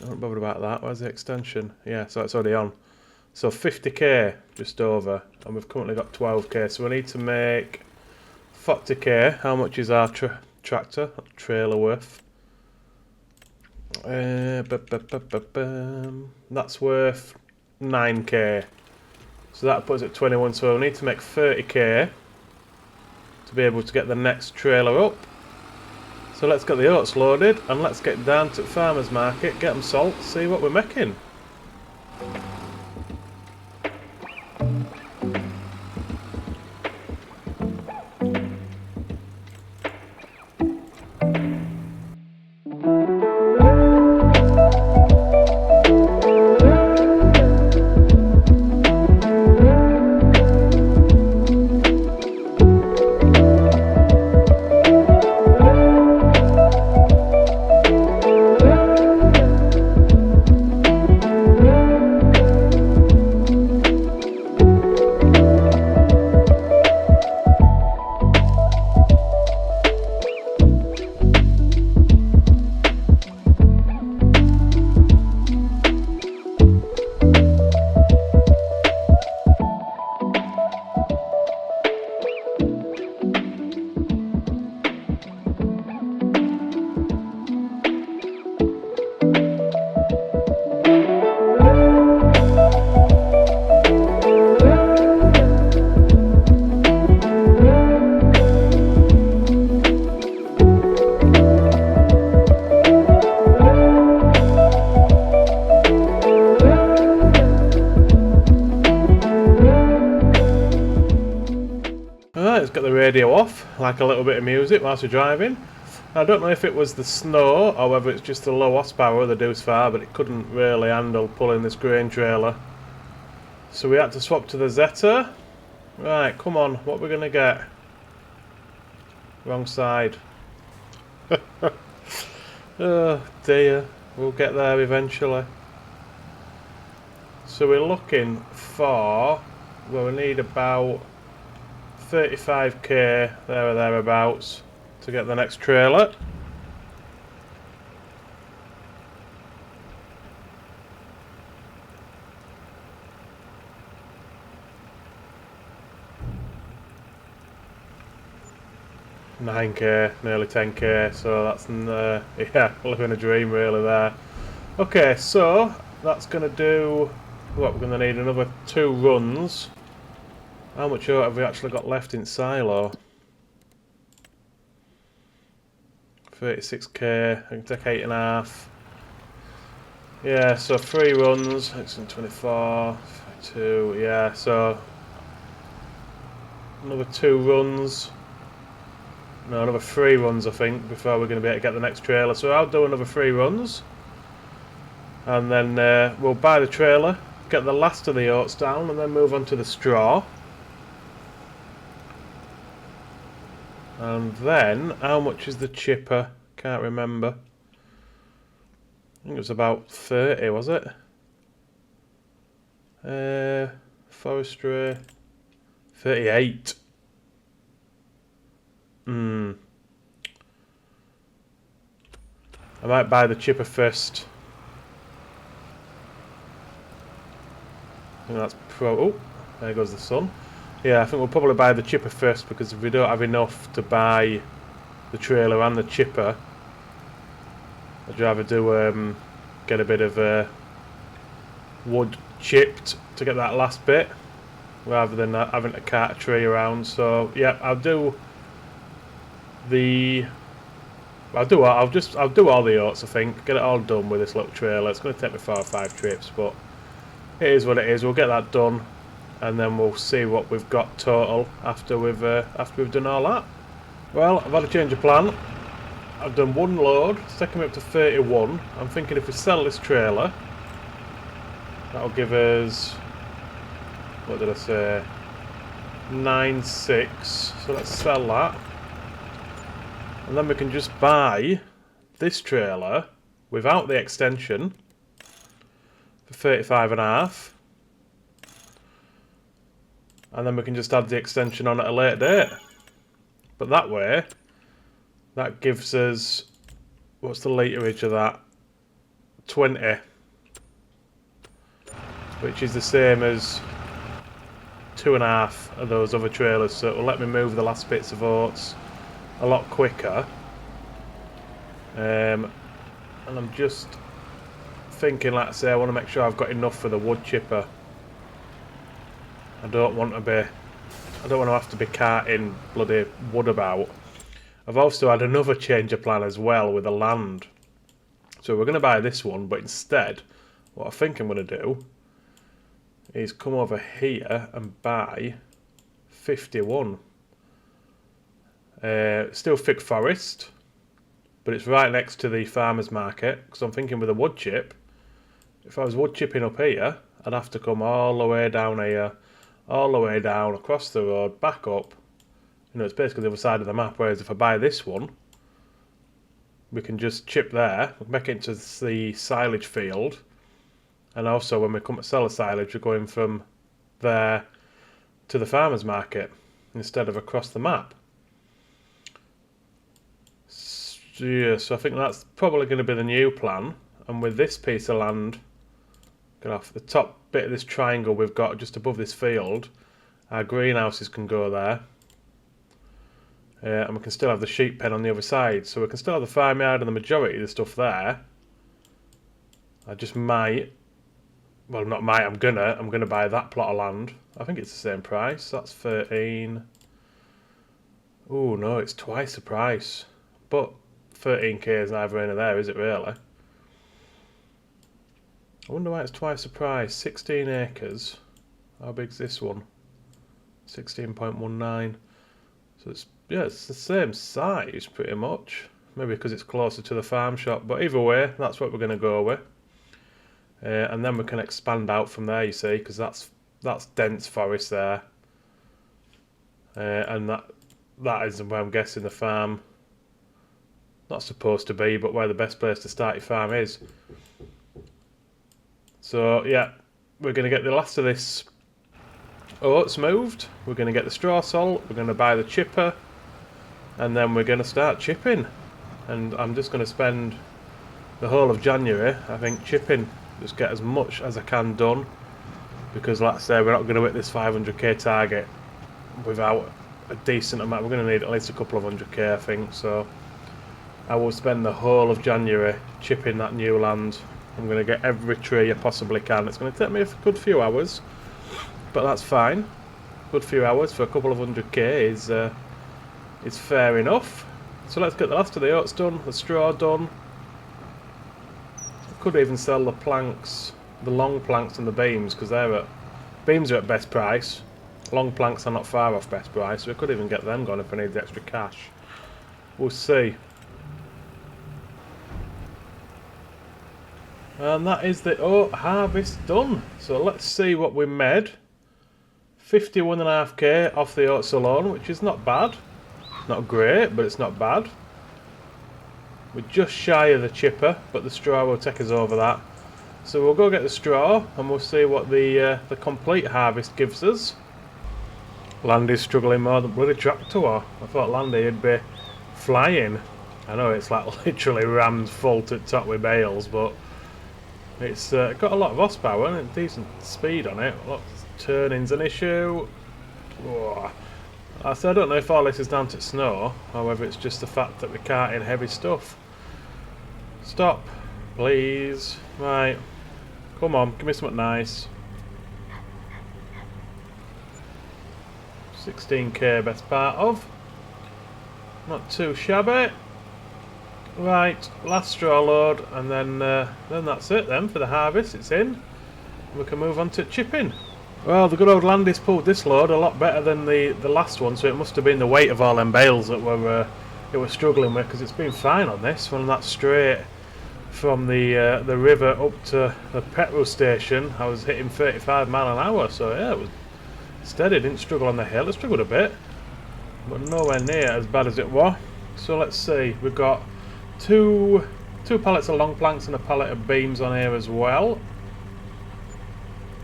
Speaker 1: I'm not bothered about that. Where's the extension? Yeah, so it's already on. So 50k just over, and we've currently got 12k. So we need to make 40k. How much is our tractor trailer worth? That's worth 9k. So that puts it at 21. So we need to make 30k to be able to get the next trailer up. So let's get the oats loaded and let's get down to the farmer's market, get them salt, see what we're making. radio off, like a little bit of music whilst we're driving. I don't know if it was the snow or whether it's just the low horsepower of the Deuce Far, but it couldn't really handle pulling this grain trailer. So we had to swap to the Zeta. Right, come on, what we're going to get? Wrong side. Oh dear, we'll get there eventually. So we're looking for, well, we need about 35k there or thereabouts to get the next trailer. $9k, nearly 10k, so that's yeah, living a dream really there. Okay, so that's going to do, what, we're going to need another 2 runs. How much oat have we actually got left in silo? 36k, I can take 8.5. Yeah, so 3 runs, 624, 2, yeah, so another 2 runs. No, another 3 runs I think before we're going to be able to get the next trailer. So I'll do another 3 runs. And then we'll buy the trailer, get the last of the oats down, and then move on to the straw. And then, how much is the chipper? Can't remember. I think it was about 30, was it? Forestry. 38. I might buy the chipper first. I think that's oh, there goes the sun. Yeah, I think we'll probably buy the chipper first, because if we don't have enough to buy the trailer and the chipper, I'd rather do get a bit of wood chipped to get that last bit, rather than having to cart a tree around. So yeah, I'll do all the oats, I think. Get it all done with this little trailer. It's going to take me 4 or 5 trips, but it is what it is. We'll get that done, and then we'll see what we've got total after we've done all that. Well, I've had a change of plan. I've done 1 load. It's taken me up to 31. I'm thinking if we sell this trailer, that'll give us, what did I say, 9.6. So let's sell that. And then we can just buy this trailer without the extension for 35.5. And then we can just add the extension on at a later date. But that way, that gives us, what's the literage of that? 20. Which is the same as 2.5 of those other trailers. So it will let me move the last bits of oats a lot quicker. And I'm just thinking, like I say, I want to make sure I've got enough for the wood chipper. I don't want to have to be carting bloody wood about. I've also had another change of plan as well with the land. So we're going to buy this one, but instead, what I think I'm going to do is come over here and buy 51. Still thick forest, but it's right next to the farmer's market, because I'm thinking with a wood chip, if I was wood chipping up here, I'd have to come all the way down here, all the way down, across the road, back up. You know, it's basically the other side of the map, whereas if I buy this one, we can just chip there, make it into the silage field, and also when we come to sell the silage, we're going from there to the farmer's market, instead of across the map. Yeah, so I think that's probably going to be the new plan. And with this piece of land, get off the top bit of this triangle we've got just above this field, our greenhouses can go there. And we can still have the sheep pen on the other side. So we can still have the farmyard and the majority of the stuff there. I just might, well not might, I'm gonna buy that plot of land. I think it's the same price. That's 13. Oh no, it's twice the price. But 13k is neither in or there, is it really? I wonder why it's twice the price. 16 acres. How big's this one? 16.19. So it's, yeah, it's the same size pretty much. Maybe because it's closer to the farm shop, but either way, that's what we're going to go with. And then we can expand out from there, you see, because that's dense forest there. And that is where I'm guessing the farm, not supposed to be, but where the best place to start your farm is. So yeah, we're going to get the last of this oats moved, we're going to get the straw salt, we're going to buy the chipper, and then we're going to start chipping. And I'm just going to spend the whole of January, I think, chipping, just get as much as I can done, because like I say, we're not going to hit this 500k target without a decent amount. We're going to need at least a couple of 100k, I think. So I will spend the whole of January chipping that new land. I'm going to get every tree I possibly can. It's going to take me a good few hours, but that's fine. Good few hours for a couple of 100k is fair enough. So let's get the last of the oats done, the straw done. I could even sell the planks, the long planks and the beams, because beams are at best price. Long planks are not far off best price, so we could even get them gone if I need the extra cash. We'll see. And that is the oat harvest done. So let's see what we made. 51.5k off the oats alone, which is not bad. Not great, but it's not bad. We're just shy of the chipper, but the straw will take us over that. So we'll go get the straw and we'll see what the complete harvest gives us. Landy's struggling more than bloody tractor. I thought Landy would be flying. I know it's like literally rammed full to the top with bales, but it's got a lot of horsepower and decent speed on it. Lots of turning's an issue. Whoa. I don't know if all this is down to snow, however it's just the fact that we're carting heavy stuff. Stop, please. Right, come on, give me something nice. 16k best part of. Not too shabby. Right, last straw load, and then that's it then for the harvest. It's in. We can move on to chipping. Well, the good old Landy's pulled this load a lot better than the last one, so it must have been the weight of all them bales that it was struggling with, because it's been fine on this one. That's straight from the river up to the petrol station. I was hitting 35 mile an hour, so yeah, it was steady. Didn't struggle on the hill. It struggled a bit, but nowhere near as bad as it was. So let's see. We've got two pallets of long planks and a pallet of beams on here as well.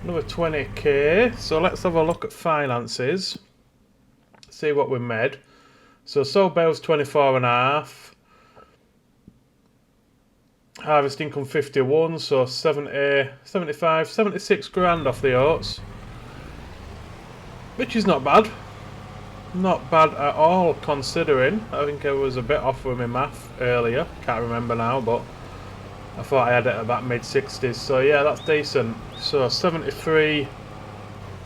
Speaker 1: Another 20k. So let's have a look at finances. See what we made. So sold bales 24.5. Harvest income 51. So 70, 75, 76 grand off the oats, which is not bad. Not bad at all, considering. I think I was a bit off with my math earlier. Can't remember now, but I thought I had it at about mid-60s. So yeah, that's decent. So 73,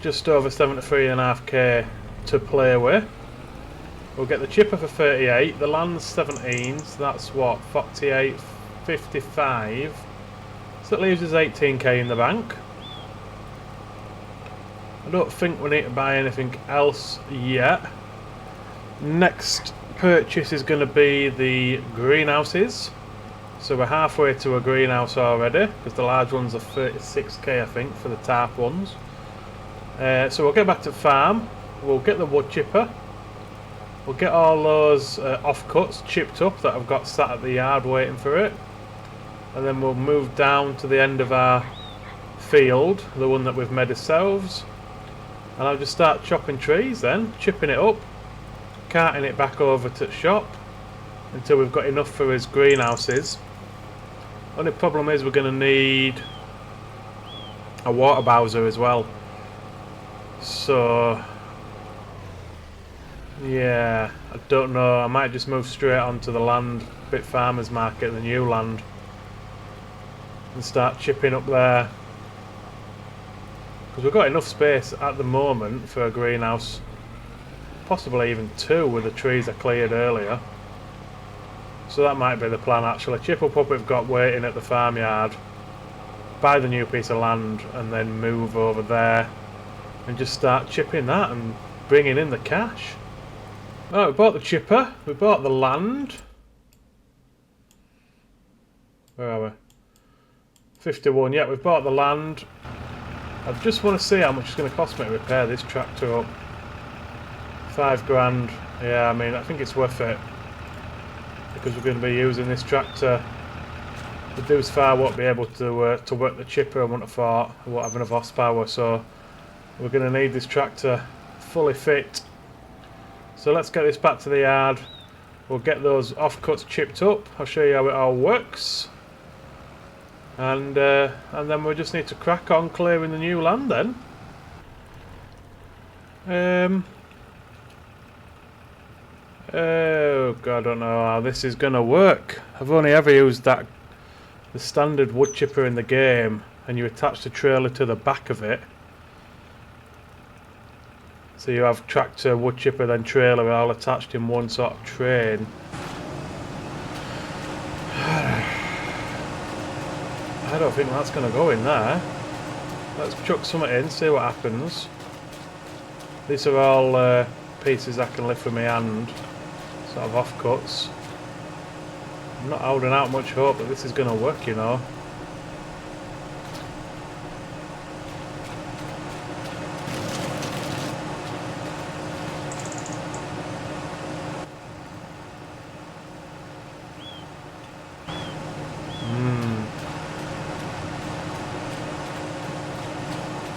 Speaker 1: just over 73.5k to play with. We'll get the chipper for 38. The land's 17, so that's what, 48, 55. So that leaves us 18k in the bank. I don't think we need to buy anything else yet. Next purchase is going to be the greenhouses. So we're halfway to a greenhouse already, because the large ones are 36k I think for the tarp ones. So we'll get back to farm. We'll get the wood chipper. We'll get all those offcuts chipped up that I've got sat at the yard waiting for it. And then we'll move down to the end of our field, the one that we've made ourselves. And I'll just start chopping trees then, chipping it up, carting it back over to the shop until we've got enough for his greenhouses. Only problem is we're going to need a water bowser as well. So yeah, I don't know, I might just move straight onto the land, bit farmers market, the new land, and start chipping up there. Because we've got enough space at the moment for a greenhouse, possibly even two with the trees I cleared earlier. So that might be the plan actually. Chip up what we've got waiting at the farmyard, buy the new piece of land, and then move over there and just start chipping that and bringing in the cash. Oh, we bought the chipper. We bought the land. Where are we? 51. Yeah, we've bought the land. I just want to see how much it's going to cost me to repair this tractor up. 5 grand. Yeah, I mean, I think it's worth it. Because we're going to be using this tractor. The Deuce Fire won't be able to work the chipper, I wouldn't have thought. It won't have enough horsepower, so we're going to need this tractor fully fit. So let's get this back to the yard. We'll get those offcuts chipped up. I'll show you how it all works. And then we just need to crack on clearing the new land then. Oh god, I don't know how this is gonna work. I've only ever used the standard wood chipper in the game, and you attach the trailer to the back of it. So you have tractor, wood chipper, then trailer all attached in one sort of train. I don't think that's going to go in there. Let's chuck something in, see what happens. These are all pieces I can lift with my hand, sort of offcuts. I'm not holding out much hope that this is going to work, you know.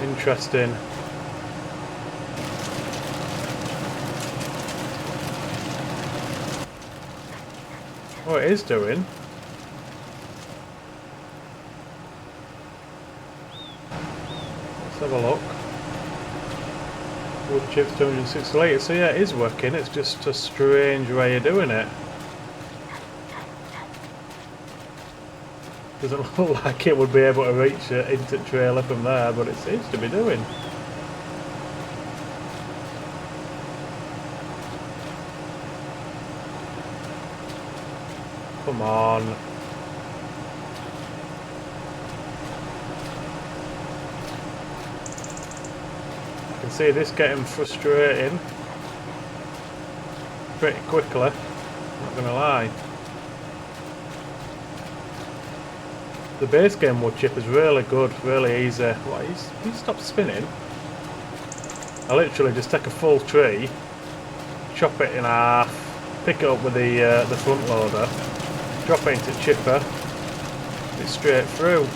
Speaker 1: Interesting. Oh, it is doing. Let's have a look. Wood chips 260 litres. So yeah, it is working. It's just a strange way of doing it. Doesn't look like it would be able to reach it into the trailer from there, but it seems to be doing. Come on. I can see this getting frustrating pretty quickly, not gonna lie. The base game wood chip is really good, really easy. What, he stopped spinning? I literally just take a full tree, chop it in half, pick it up with the front loader, drop it into chipper, it's straight through.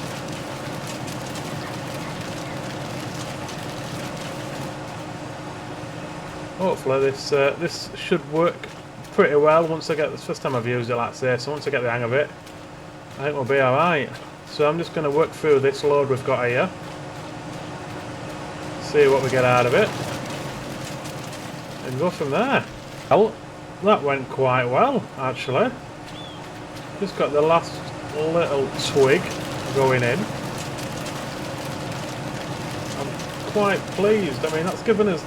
Speaker 1: Hopefully this should work pretty well once I get this. First time I've used it, like I say, so once I get the hang of it, I think we'll be alright. So I'm just going to work through this load we've got here, see what we get out of it, and go from there. Well, that went quite well actually. Just got the last little twig going in. I'm quite pleased. I mean, that's given us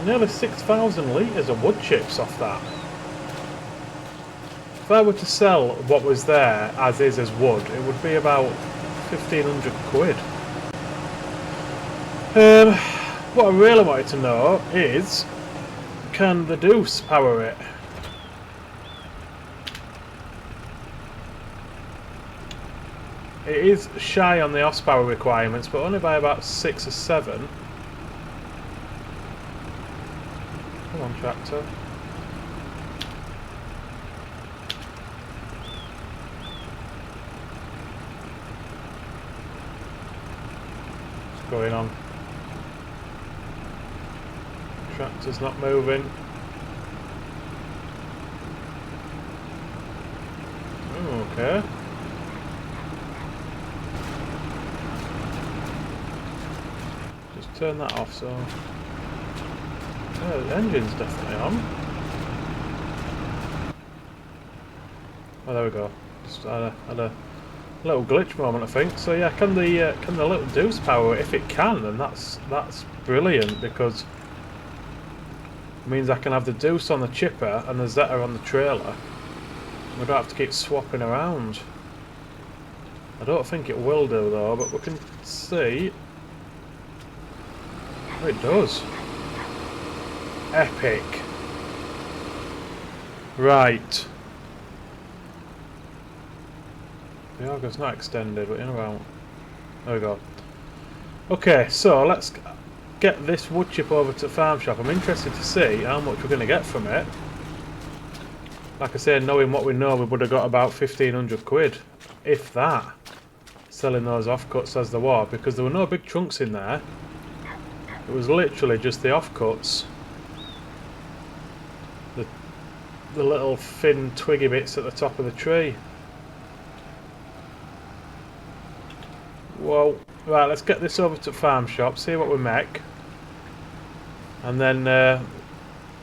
Speaker 1: nearly 6,000 litres of wood chips off that. If I were to sell what was there as is as wood, it would be about 1,500 quid. What I really wanted to know is, can the Deuce power it? It is shy on the horsepower requirements, but only by about 6 or 7. Come on, tractor. What's going on? Tractor's not moving. Oh, okay. Just turn that off so... Oh, the engine's definitely on. Oh, there we go. Just had a little glitch moment, I think. So yeah, can the little Deuce power it? If it can, then that's brilliant, because it means I can have the Deuce on the chipper and the Zeta on the trailer. We don't have to keep swapping around. I don't think it will do though, but we can see. Oh, it does. Epic. Right. The auger's not extended, but in about. There we go. Okay, so let's get this wood chip over to the farm shop. I'm interested to see how much we're going to get from it. Like I say, knowing what we know, we would have got about 1,500 quid, if that, selling those offcuts as there were, because there were no big chunks in there. It was literally just the offcuts. The little thin twiggy bits at the top of the tree. Whoa. Right, let's get this over to the farm shop, see what we make. And then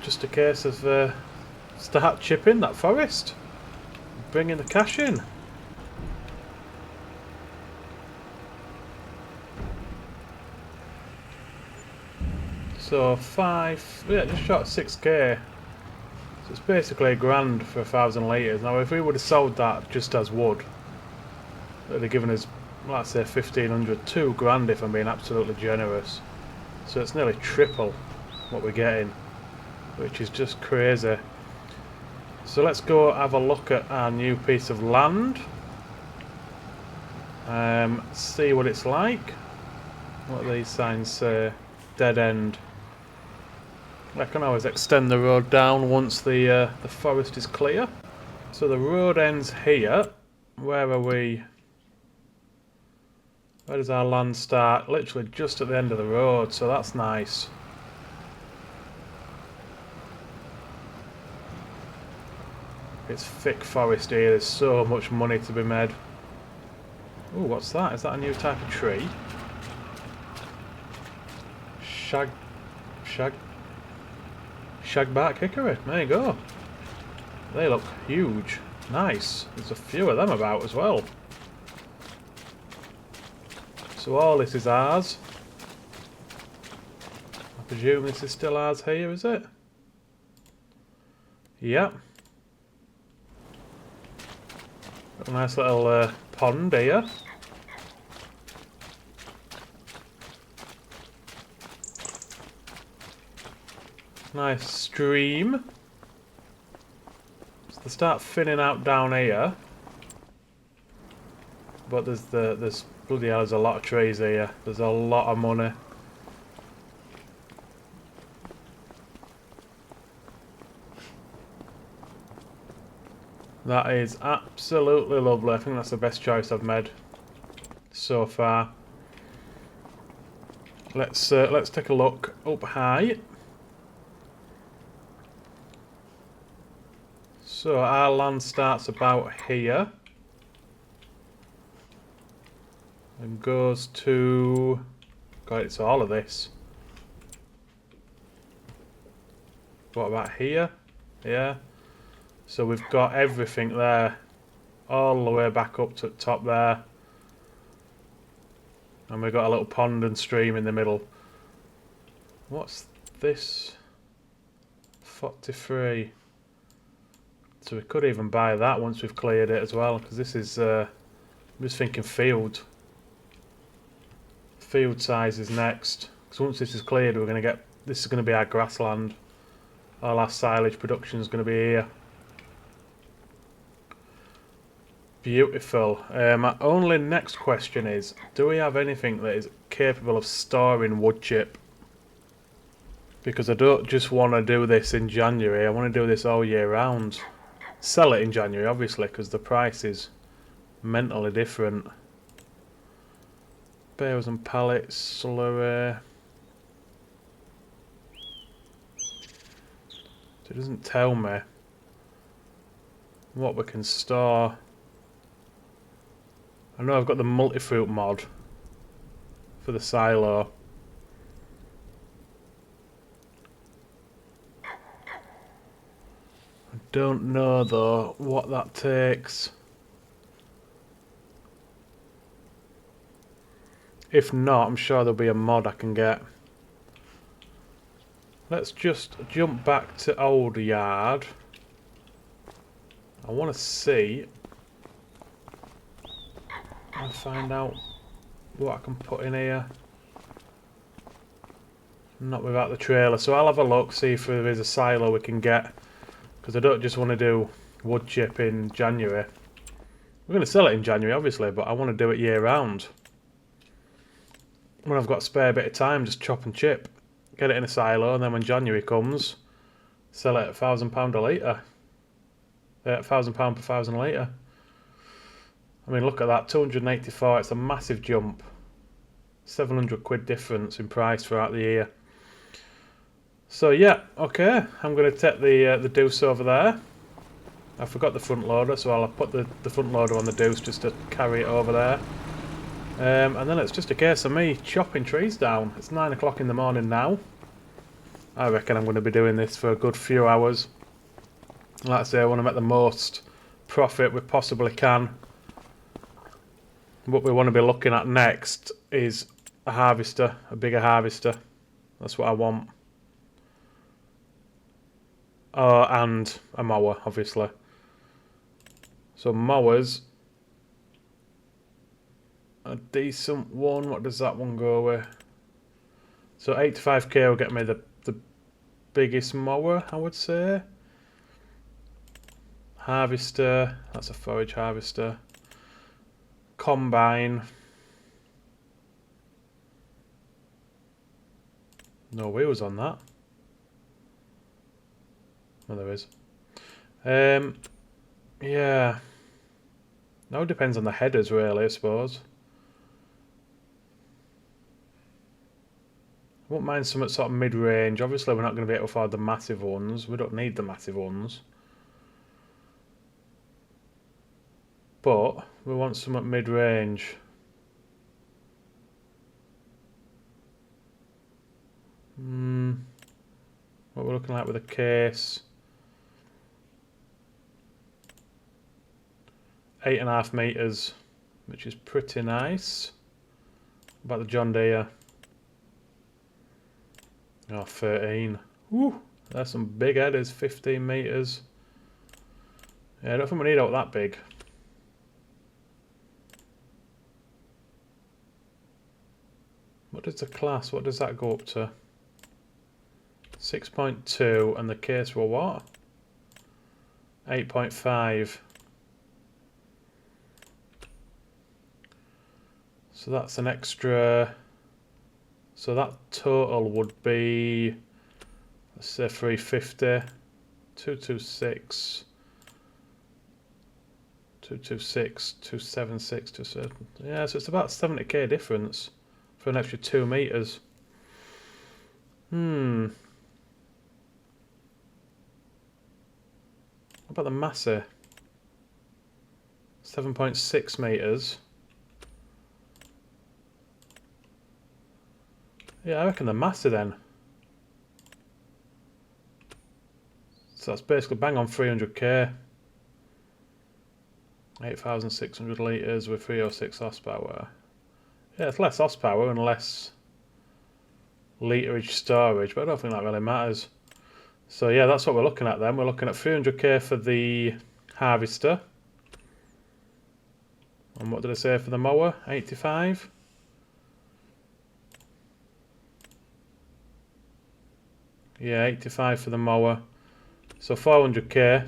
Speaker 1: just a case of start chipping that forest. Bringing the cash in. So just short of 6k. So it's basically £1,000 for 1,000 litres. Now if we would have sold that just as wood, it would have given us, let's say 1,500, £2,000 if I'm being absolutely generous. So it's nearly triple what we're getting, which is just crazy. So let's go have a look at our new piece of land. See what it's like. What do these signs say? Dead end. I can always extend the road down once the forest is clear. So the road ends here. Where are we? Where does our land start? Literally just at the end of the road, so that's nice. It's thick forest here, there's so much money to be made. Oh, what's that? Is that a new type of tree? Shagbark hickory. There you go. They look huge. Nice. There's a few of them about as well. So all this is ours. I presume this is still ours here, is it? Yep. Got a nice little pond here. Nice stream. So they start thinning out down here. But there's bloody hell, there's a lot of trees here. There's a lot of money. That is absolutely lovely. I think that's the best choice I've made so far. Let's take a look up high. So our land starts about here and goes to, God, it's all of this. What about here? Yeah. So we've got everything there, all the way back up to the top there. And we've got a little pond and stream in the middle. What's this? 43. So we could even buy that once we've cleared it as well, because this is, I'm just thinking field. Field size is next. Because once this is cleared, we're going to get, this is going to be our grassland. All our silage production is going to be here. Beautiful. My only next question is, do we have anything that is capable of storing wood chip? Because I don't just want to do this in January, I want to do this all year round. Sell it in January, obviously, because the price is mentally different. Bales and pallets, slurry. It doesn't tell me what we can store. I know I've got the multi-fruit mod for the silo. I don't know though what that takes. If not, I'm sure there'll be a mod I can get. Let's just jump back to old yard. I want to see. I'll find out what I can put in here. Not without the trailer, so I'll have a look, see if there is a silo we can get because I don't just want to do wood chip in January. We're going to sell it in January, obviously, but I want to do it year round. When I've got a spare bit of time, just chop and chip. Get it in a silo, and then when January comes, sell it at £1,000 a litre. £1,000 per 1,000 litre. I mean, look at that, 284, it's a massive jump. 700 quid difference in price throughout the year. So yeah, okay, I'm going to take the Deuce over there. I forgot the front loader, so I'll put the front loader on the Deuce just to carry it over there. And then it's just a case of me chopping trees down. It's 9 o'clock in the morning now. I reckon I'm going to be doing this for a good few hours. Like I say, I want to make the most profit we possibly can. What we want to be looking at next is a harvester, a bigger harvester. That's what I want. Oh, and a mower, obviously. So mowers, a decent one. What does that one go with? So 85k will get me the biggest mower, I would say. Harvester, that's a forage harvester. Combine. No wheels on that. Oh, there is. Yeah. Now it depends on the headers, really, I suppose. I won't mind some sort of mid-range. Obviously, we're not going to be able to afford the massive ones. We don't need the massive ones. But we want some at mid-range. What we're looking like with a case. 8.5 meters, which is pretty nice. About the John Deere. Oh, 13. Woo! There's some big headers, 15 meters. Yeah, I don't think we need out that big. What does the class, what does that go up to? 6.2, and the case were what? 8.5. So that's an extra, so that total would be, let's say 350, 226, 226, 276, 27. Yeah, so it's about 70k difference for an extra 2 meters. What about the Massey? 7.6 meters. Yeah, I reckon the Massey then. So that's basically bang on 300k. 8,600 litres with 306 horsepower. Yeah, it's less horsepower and less literage storage, but I don't think that really matters. So yeah, that's what we're looking at then. We're looking at 300k for the harvester. And what did I say for the mower? 85? Yeah, 85 for the mower. So 400k.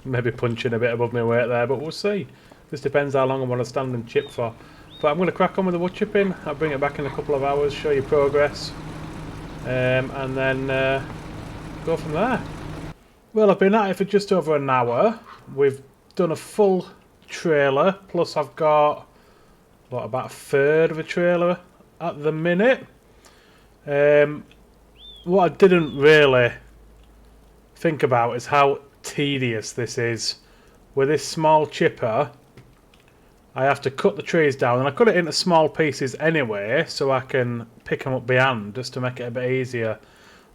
Speaker 1: Maybe punching a bit above my weight there, but we'll see. This depends how long I want to stand and chip for. But I'm going to crack on with the wood chipping. I'll bring it back in a couple of hours, show you progress. And then go from there. Well, I've been at it for just over an hour. We've done a full trailer, plus I've got, what, about a third of a trailer at the minute. What I didn't really think about is how tedious this is. With this small chipper, I have to cut the trees down, and I cut it into small pieces anyway, so I can pick them up by hand, just to make it a bit easier.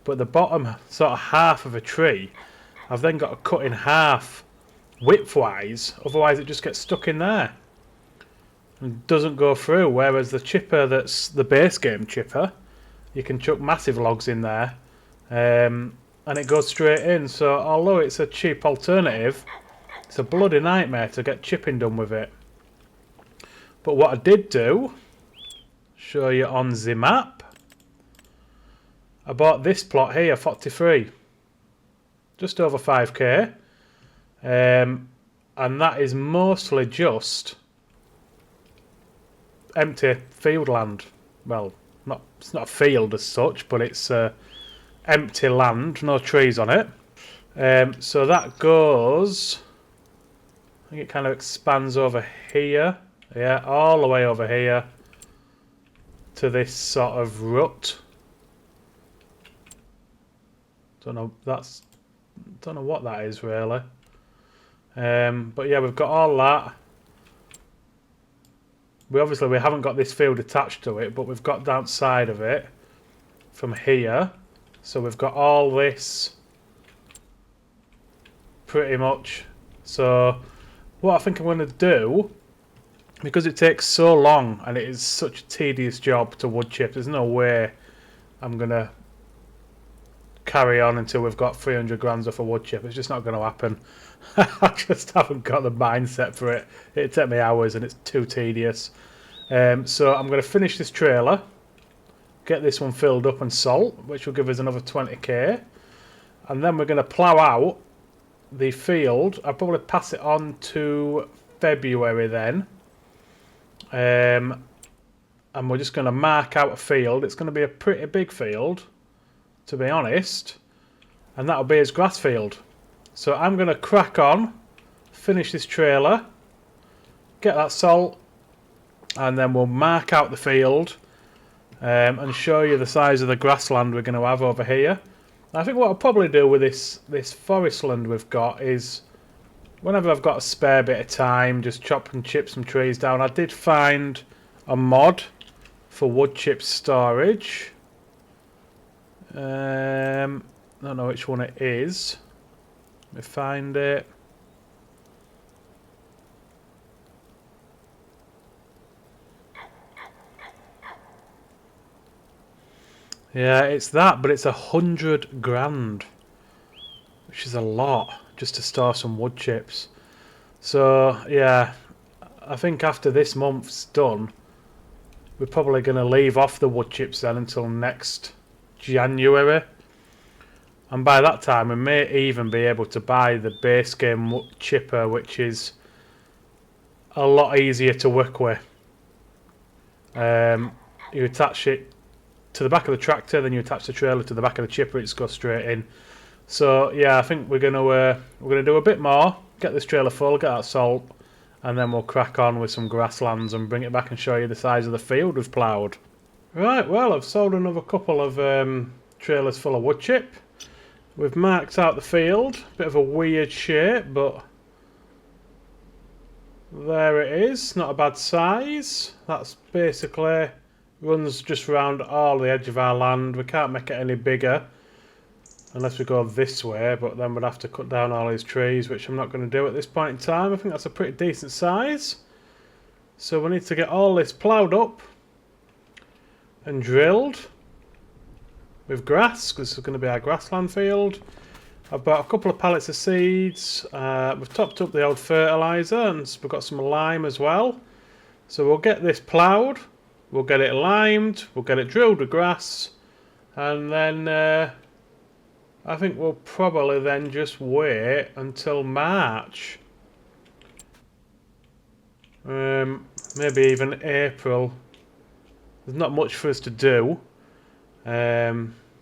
Speaker 1: But the bottom sort of half of a tree, I've then got to cut in half widthwise, otherwise it just gets stuck in there and doesn't go through. Whereas the chipper that's the base game chipper, you can chuck massive logs in there, and it goes straight in. So although it's a cheap alternative, it's a bloody nightmare to get chipping done with it. But what I did do, show you on the map, I bought this plot here, 43. Just over 5k. And that is mostly just empty field land. Well, it's not a field as such, but it's empty land, no trees on it. So that goes... I think it kind of expands over here. Yeah, all the way over here to this sort of rut. Don't know what that is really. But yeah, we've got all that. We haven't got this field attached to it, but we've got the outside of it from here. So we've got all this pretty much. So what I think I'm going to do, because it takes so long and it is such a tedious job to wood chip, there's no way I'm going to carry on until we've got 300 grams off a wood chip. It's just not going to happen. I just haven't got the mindset for it. It'd take me hours and it's too tedious. So I'm going to finish this trailer, get this one filled up and salt, which will give us another 20k. And then we're going to plough out the field. I'll probably pass it on to February then. And we're just going to mark out a field. It's going to be a pretty big field, to be honest. And that'll be his grass field. So I'm going to crack on, finish this trailer, get that salt, and then we'll mark out the field and show you the size of the grassland we're going to have over here. I think what I'll probably do with this forest land we've got is, whenever I've got a spare bit of time, just chop and chip some trees down. I did find a mod for wood chip storage. I don't know which one it is. Let me find it. Yeah, it's that, but it's 100 grand, which is a lot just to store some wood chips. So yeah, I think after this month's done, we're probably going to leave off the wood chips then until next January. And by that time, we may even be able to buy the base game chipper, which is a lot easier to work with. You attach it to the back of the tractor, then you attach the trailer to the back of the chipper. It just goes straight in. So yeah, I think we're gonna do a bit more. Get this trailer full, get that salt, and then we'll crack on with some grasslands and bring it back and show you the size of the field we've ploughed. Right, well, I've sold another couple of trailers full of wood chip. We've marked out the field. Bit of a weird shape, but there it is. Not a bad size. That's basically runs just around all the edge of our land. We can't make it any bigger unless we go this way, but then we'd have to cut down all these trees, which I'm not going to do at this point in time. I think that's a pretty decent size. So we need to get all this ploughed up and drilled with grass, because this is going to be our grassland field. I've bought a couple of pallets of seeds. We've topped up the old fertiliser, and we've got some lime as well. So we'll get this ploughed, we'll get it limed, we'll get it drilled with grass, and then I think we'll probably then just wait until March. Maybe even April. There's not much for us to do.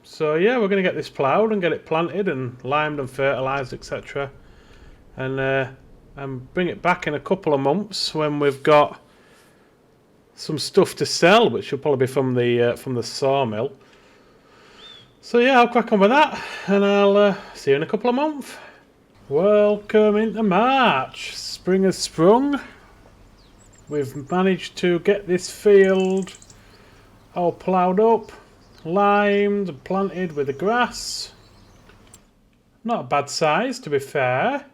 Speaker 1: So yeah, we're going to get this ploughed and get it planted and limed and fertilised, etc. And bring it back in a couple of months when we've got some stuff to sell, which will probably be from the sawmill. So yeah, I'll crack on with that, and I'll see you in a couple of months. Welcome into March. Spring has sprung. We've managed to get this field all ploughed up, limed and planted with the grass. Not a bad size, to be fair.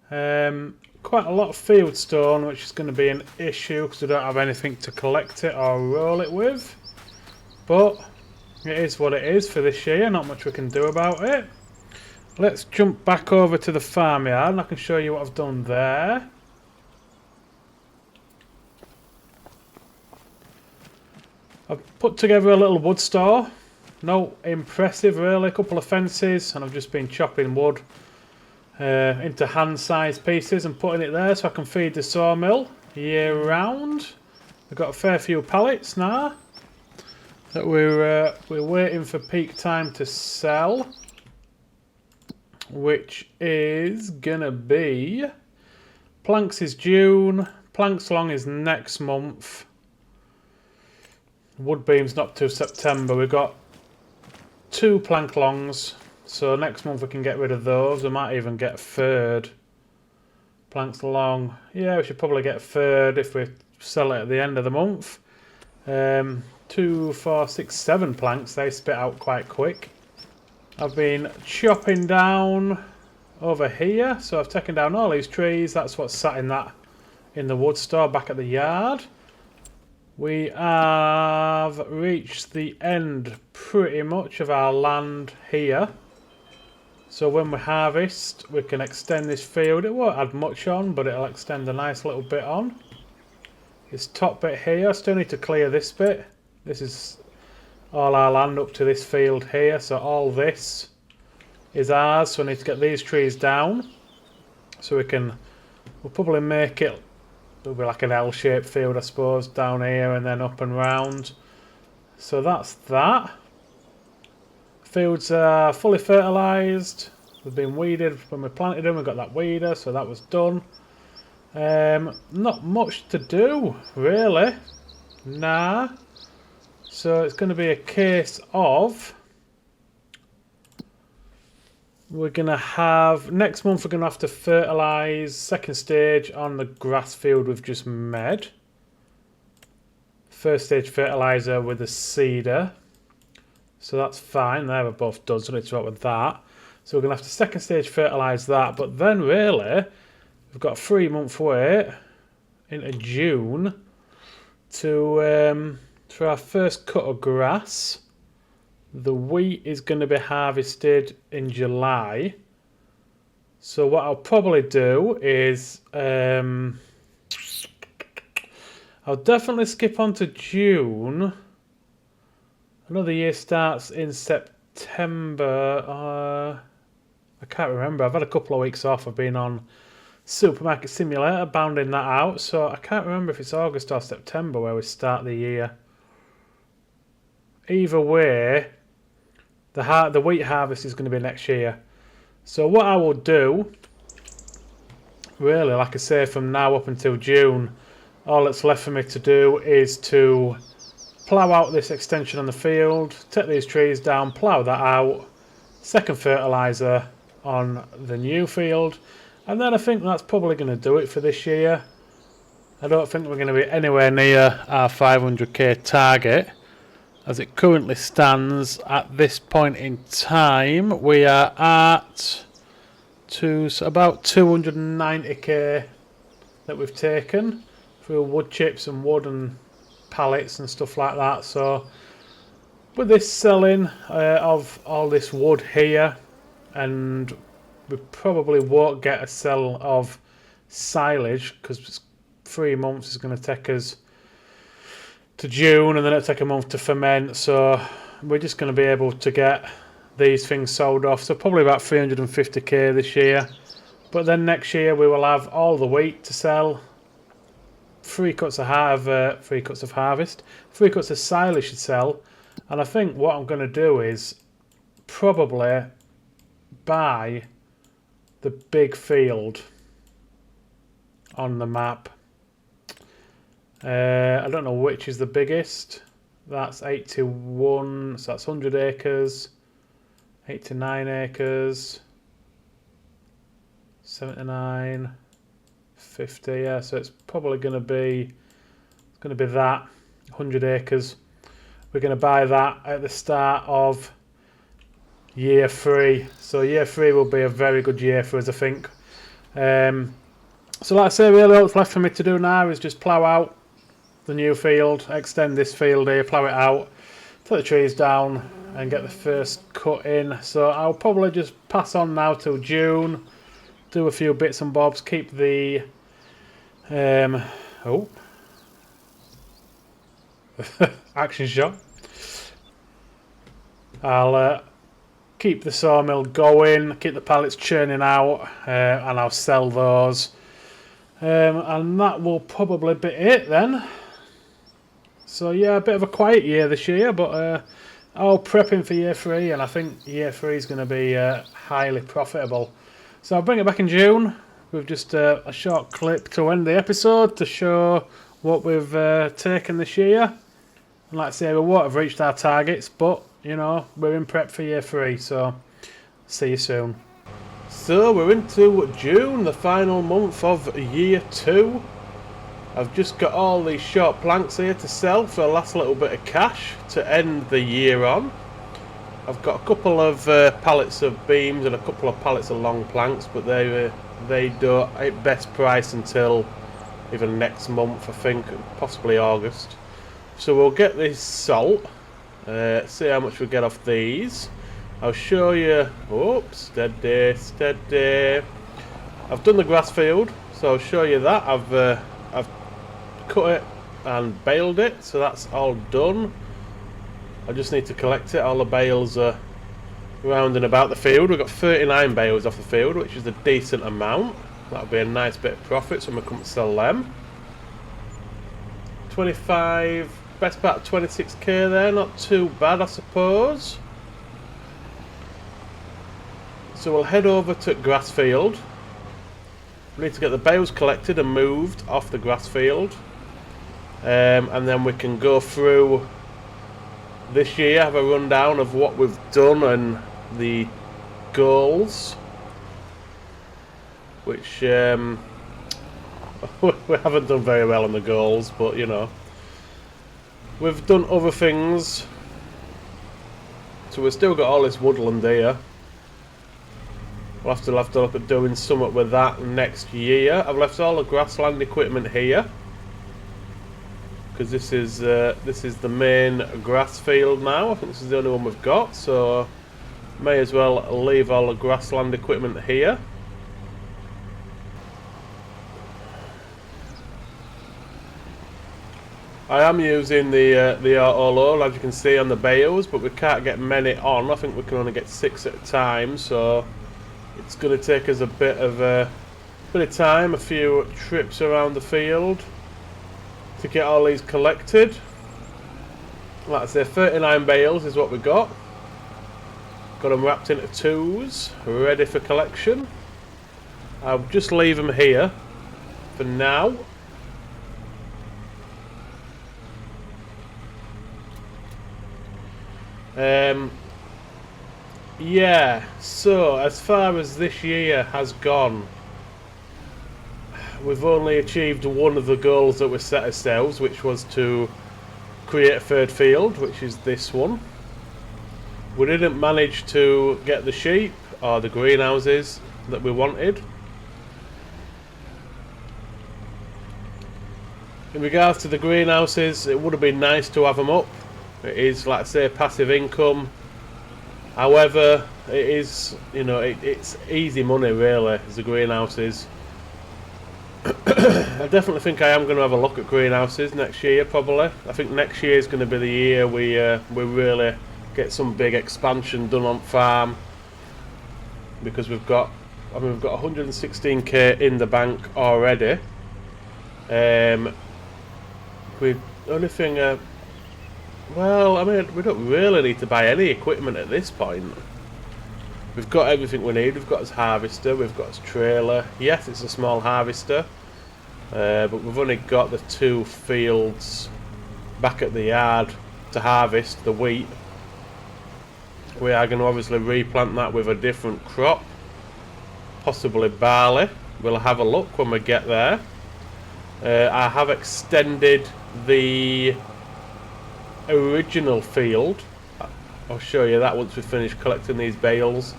Speaker 1: Quite a lot of field stone, which is going to be an issue because we don't have anything to collect it or roll it with. But it is what it is for this year, not much we can do about it. Let's jump back over to the farmyard and I can show you what I've done there. I've put together a little wood store. no impressive really. A couple of fences, and I've just been chopping wood into hand-sized pieces and putting it there so I can feed the sawmill year round. We've got a fair few pallets now that we're waiting for peak time to sell, which is gonna be planks is June, planks long is next month, wood beams not till September. We've got 2 plank longs, so next month we can get rid of those. We might even get a third. Planks long, yeah, we should probably get a third if we sell it at the end of the month. 2, 4, 6, 7 planks, they spit out quite quick. I've been chopping down over here, so I've taken down all these trees. That's what's sat in the wood store back at the yard. We have reached the end pretty much of our land here. So when we harvest, we can extend this field. It won't add much on, but it'll extend a nice little bit on. This top bit here, I still need to clear this bit. This is all our land up to this field here, so all this is ours. So I need to get these trees down, so we'll probably make it, it'll be like an L-shaped field I suppose, down here and then up and round. So that's that. Fields are fully fertilised. They've been weeded when we planted them. We got that weeder, so that was done. Not much to do really. Nah. So it's going to be a case of we're going to have next month we're going to have to fertilise second stage on the grass field we've just made. First stage fertiliser with the seeder. So that's fine, they were both done, so I need to work with that. So we're going to have to second stage fertilise that, but then really, we've got a 3-month wait into June to for our first cut of grass. The wheat is going to be harvested in July. So what I'll probably do is I'll definitely skip on to June. Another year starts in September. I can't remember. I've had a couple of weeks off. I've been on Supermarket Simulator, bounding that out. So I can't remember if it's August or September where we start the year. Either way, the wheat harvest is going to be next year. So what I will do, really, like I say, from now up until June, all that's left for me to do is to plough out this extension on the field, take these trees down, plough that out, second fertiliser on the new field, and then I think that's probably going to do it for this year. I don't think we're going to be anywhere near our 500k target. As it currently stands at this point in time, we are at about 290k that we've taken through wood chips and wood and pallets and stuff like that. So with this selling of all this wood here, and we probably won't get a sell of silage because 3 months is going to take us to June, and then it'll take a month to ferment. So we're just going to be able to get these things sold off. So probably about 350k this year. But then next year we will have all the wheat to sell, 3 cuts of harvest, 3 cuts of silage to sell, and I think what I'm going to do is probably buy the big field on the map. I don't know which is the biggest. That's 81, so that's 100 acres, 89 acres, 79, 50, yeah, so it's probably going to be that 100 acres. We're going to buy that at the start of year 3. So year 3 will be a very good year for us, I think. So like I say, really what's left for me to do now is just plough out the new field, extend this field here, plough it out, put the trees down and get the first cut in. So I'll probably just pass on now till June, do a few bits and bobs, keep the action shot. I'll keep the sawmill going, keep the pallets churning out, and I'll sell those. And that will probably be it then. So yeah, a bit of a quiet year this year, but all prepping for year 3, and I think year 3 is going to be highly profitable. So I'll bring it back in June with just a short clip to end the episode to show what we've taken this year. And like I say, we won't have reached our targets, but you know, we're in prep for year 3, so see you soon. So we're into June, the final month of year 2. I've just got all these short planks here to sell for a last little bit of cash to end the year on. I've got a couple of pallets of beams and a couple of pallets of long planks, but they don't at best price until even next month, I think, possibly August. So we'll get this salt, see how much we get off these. I'll show you. Oops, steady. I've done the grass field, so I'll show you that. I've cut it and baled it, so that's all done. I just need to collect it. All the bales are round and about the field. We've got 39 bales off the field, which is a decent amount. That'll be a nice bit of profit, so I'm going to come and sell them. 25, best part of 26k there, not too bad I suppose. So we'll head over to grass field. We need to get the bales collected and moved off the grass field. And then we can go through this year, have a rundown of what we've done and the goals, which we haven't done very well on the goals, but you know, we've done other things. So we've still got all this woodland here. We'll have to look at doing something with that next year. I've left all the grassland equipment here because this is the main grass field now. I think this is the only one we've got, so may as well leave all the grassland equipment here. I am using the auto load, as you can see on the bales, but we can't get many on. I think we can only get 6 at a time, so it's going to take us a bit of time, a few trips around the field to get all these collected. Like I say, 39 bales is what we got. Got them wrapped into 2s, ready for collection. I'll just leave them here for now. Yeah, so as far as this year has gone, we've only achieved one of the goals that we set ourselves, which was to create a third field, which is this one. We didn't manage to get the sheep or the greenhouses that we wanted. In regards to the greenhouses, it would have been nice to have them up. It is, like I say, passive income. However, it is, you know, it's easy money really, as the greenhouses. I definitely think I am going to have a look at greenhouses next year, probably. I think next year is going to be the year we really get some big expansion done on farm, because we've got 116k in the bank already. We only thing. Well, I mean, we don't really need to buy any equipment at this point. We've got everything we need. We've got his harvester, we've got his trailer. Yes, it's a small harvester, but we've only got the 2 fields back at the yard to harvest the wheat. We are going to obviously replant that with a different crop, possibly barley. We'll have a look when we get there. I have extended the original field. I'll show you that once we finish collecting these bales.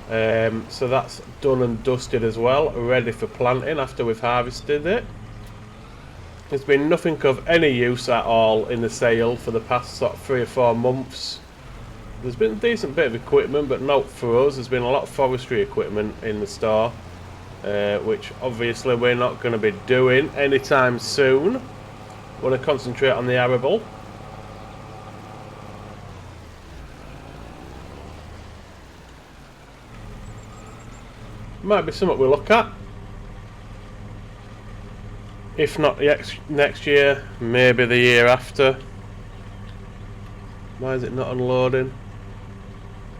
Speaker 1: So that's done and dusted as well, ready for planting after we've harvested it. There's been nothing of any use at all in the sale for the past sort of 3 or 4 months. There's been a decent bit of equipment, but not for us. There's been a lot of forestry equipment in the store, which obviously we're not going to be doing anytime soon. We want to concentrate on the arable. Might be something we'll look at. If not next year, maybe the year after. Why is it not unloading?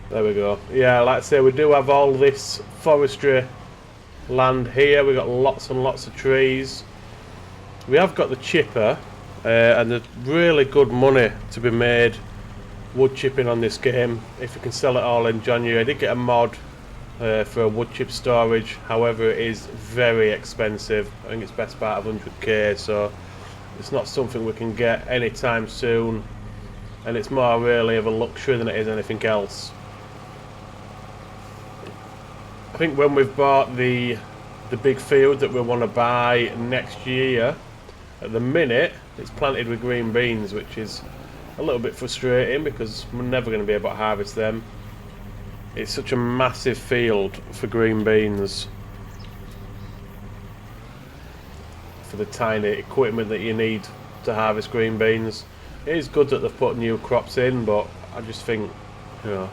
Speaker 1: There we go. Yeah, like I say, we do have all this forestry land here. We've got lots and lots of trees. We have got the chipper, and there's really good money to be made wood chipping on this game if we can sell it all in January. I did get a mod for a wood chip storage, however it is very expensive. I think it's best part of 100k, so it's not something we can get anytime soon, and it's more really of a luxury than it is anything else. I think when we've bought the big field that we want to buy next year, at the minute it's planted with green beans, which is a little bit frustrating because we're never going to be able to harvest them. It's such a massive field for green beans, for the tiny equipment that you need to harvest green beans. It is good that they've put new crops in, but I just think, you know,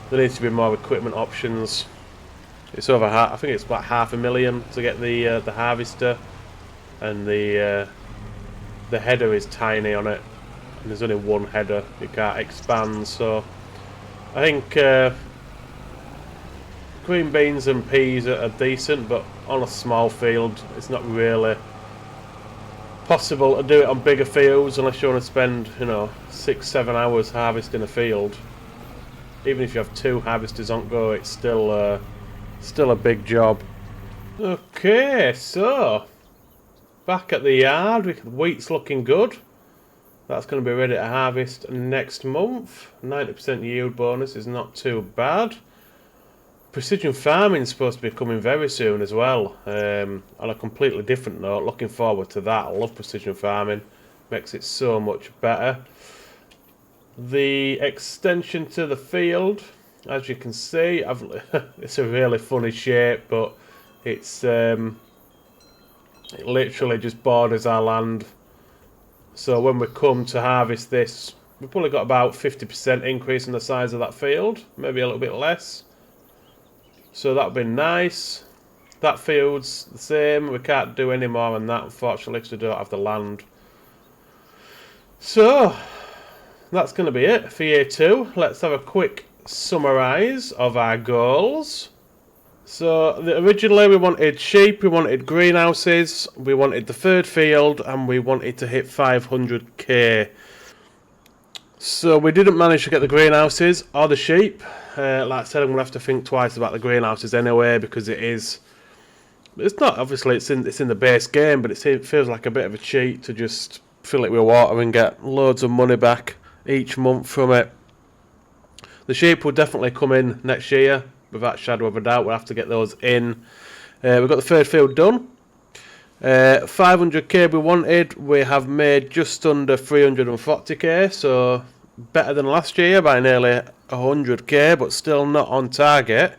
Speaker 1: there needs to be more equipment options. It's over I think it's about $500,000 to get the harvester, and the header is tiny on it, and there's only one header. You can't expand, so I think green beans and peas are decent, but on a small field it's not really possible to do it on bigger fields unless you want to spend, you know, 6-7 hours harvesting a field. Even if you have 2 harvesters on go, it's still a big job. Okay, so back at the yard, wheat's looking good. That's going to be ready to harvest next month. 90% yield bonus is not too bad. Precision farming is supposed to be coming very soon as well. On a completely different note, looking forward to that. I love precision farming. Makes it so much better. The extension to the field, as you can see, it's a really funny shape, but it's it literally just borders our land. So when we come to harvest this, we've probably got about 50% increase in the size of that field, maybe a little bit less. So that'll be nice. That field's the same. We can't do any more on that, unfortunately, because we don't have the land. So that's going to be it for year 2. Let's have a quick summarise of our goals. So originally we wanted sheep, we wanted greenhouses, we wanted the 3rd field, and we wanted to hit 500k. So we didn't manage to get the greenhouses or the sheep. Like I said, I'm going to have to think twice about the greenhouses anyway, because it's not, obviously it's in the base game, but it feels like a bit of a cheat to just fill it with water and get loads of money back each month from it. The sheep will definitely come in next year, without a shadow of a doubt. We'll have to get those in. We've got the 3rd field done. 500k we wanted. We have made just under 340k, so better than last year by nearly 100k, but still not on target.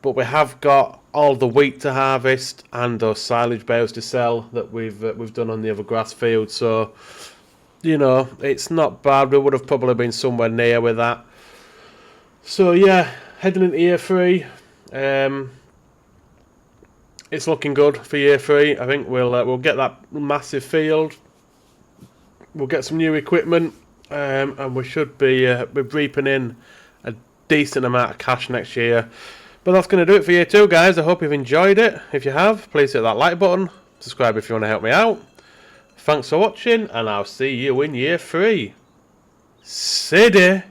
Speaker 1: But we have got all the wheat to harvest and those silage bales to sell that we've done on the other grass field. So, you know, it's not bad. We would have probably been somewhere near with that. So yeah, heading into year 3, it's looking good for year 3. I think we'll get that massive field. We'll get some new equipment, and we should be reaping in a decent amount of cash next year. But that's going to do it for year 2, guys. I hope you've enjoyed it. If you have, please hit that like button. Subscribe if you want to help me out. Thanks for watching, and I'll see you in year 3. City.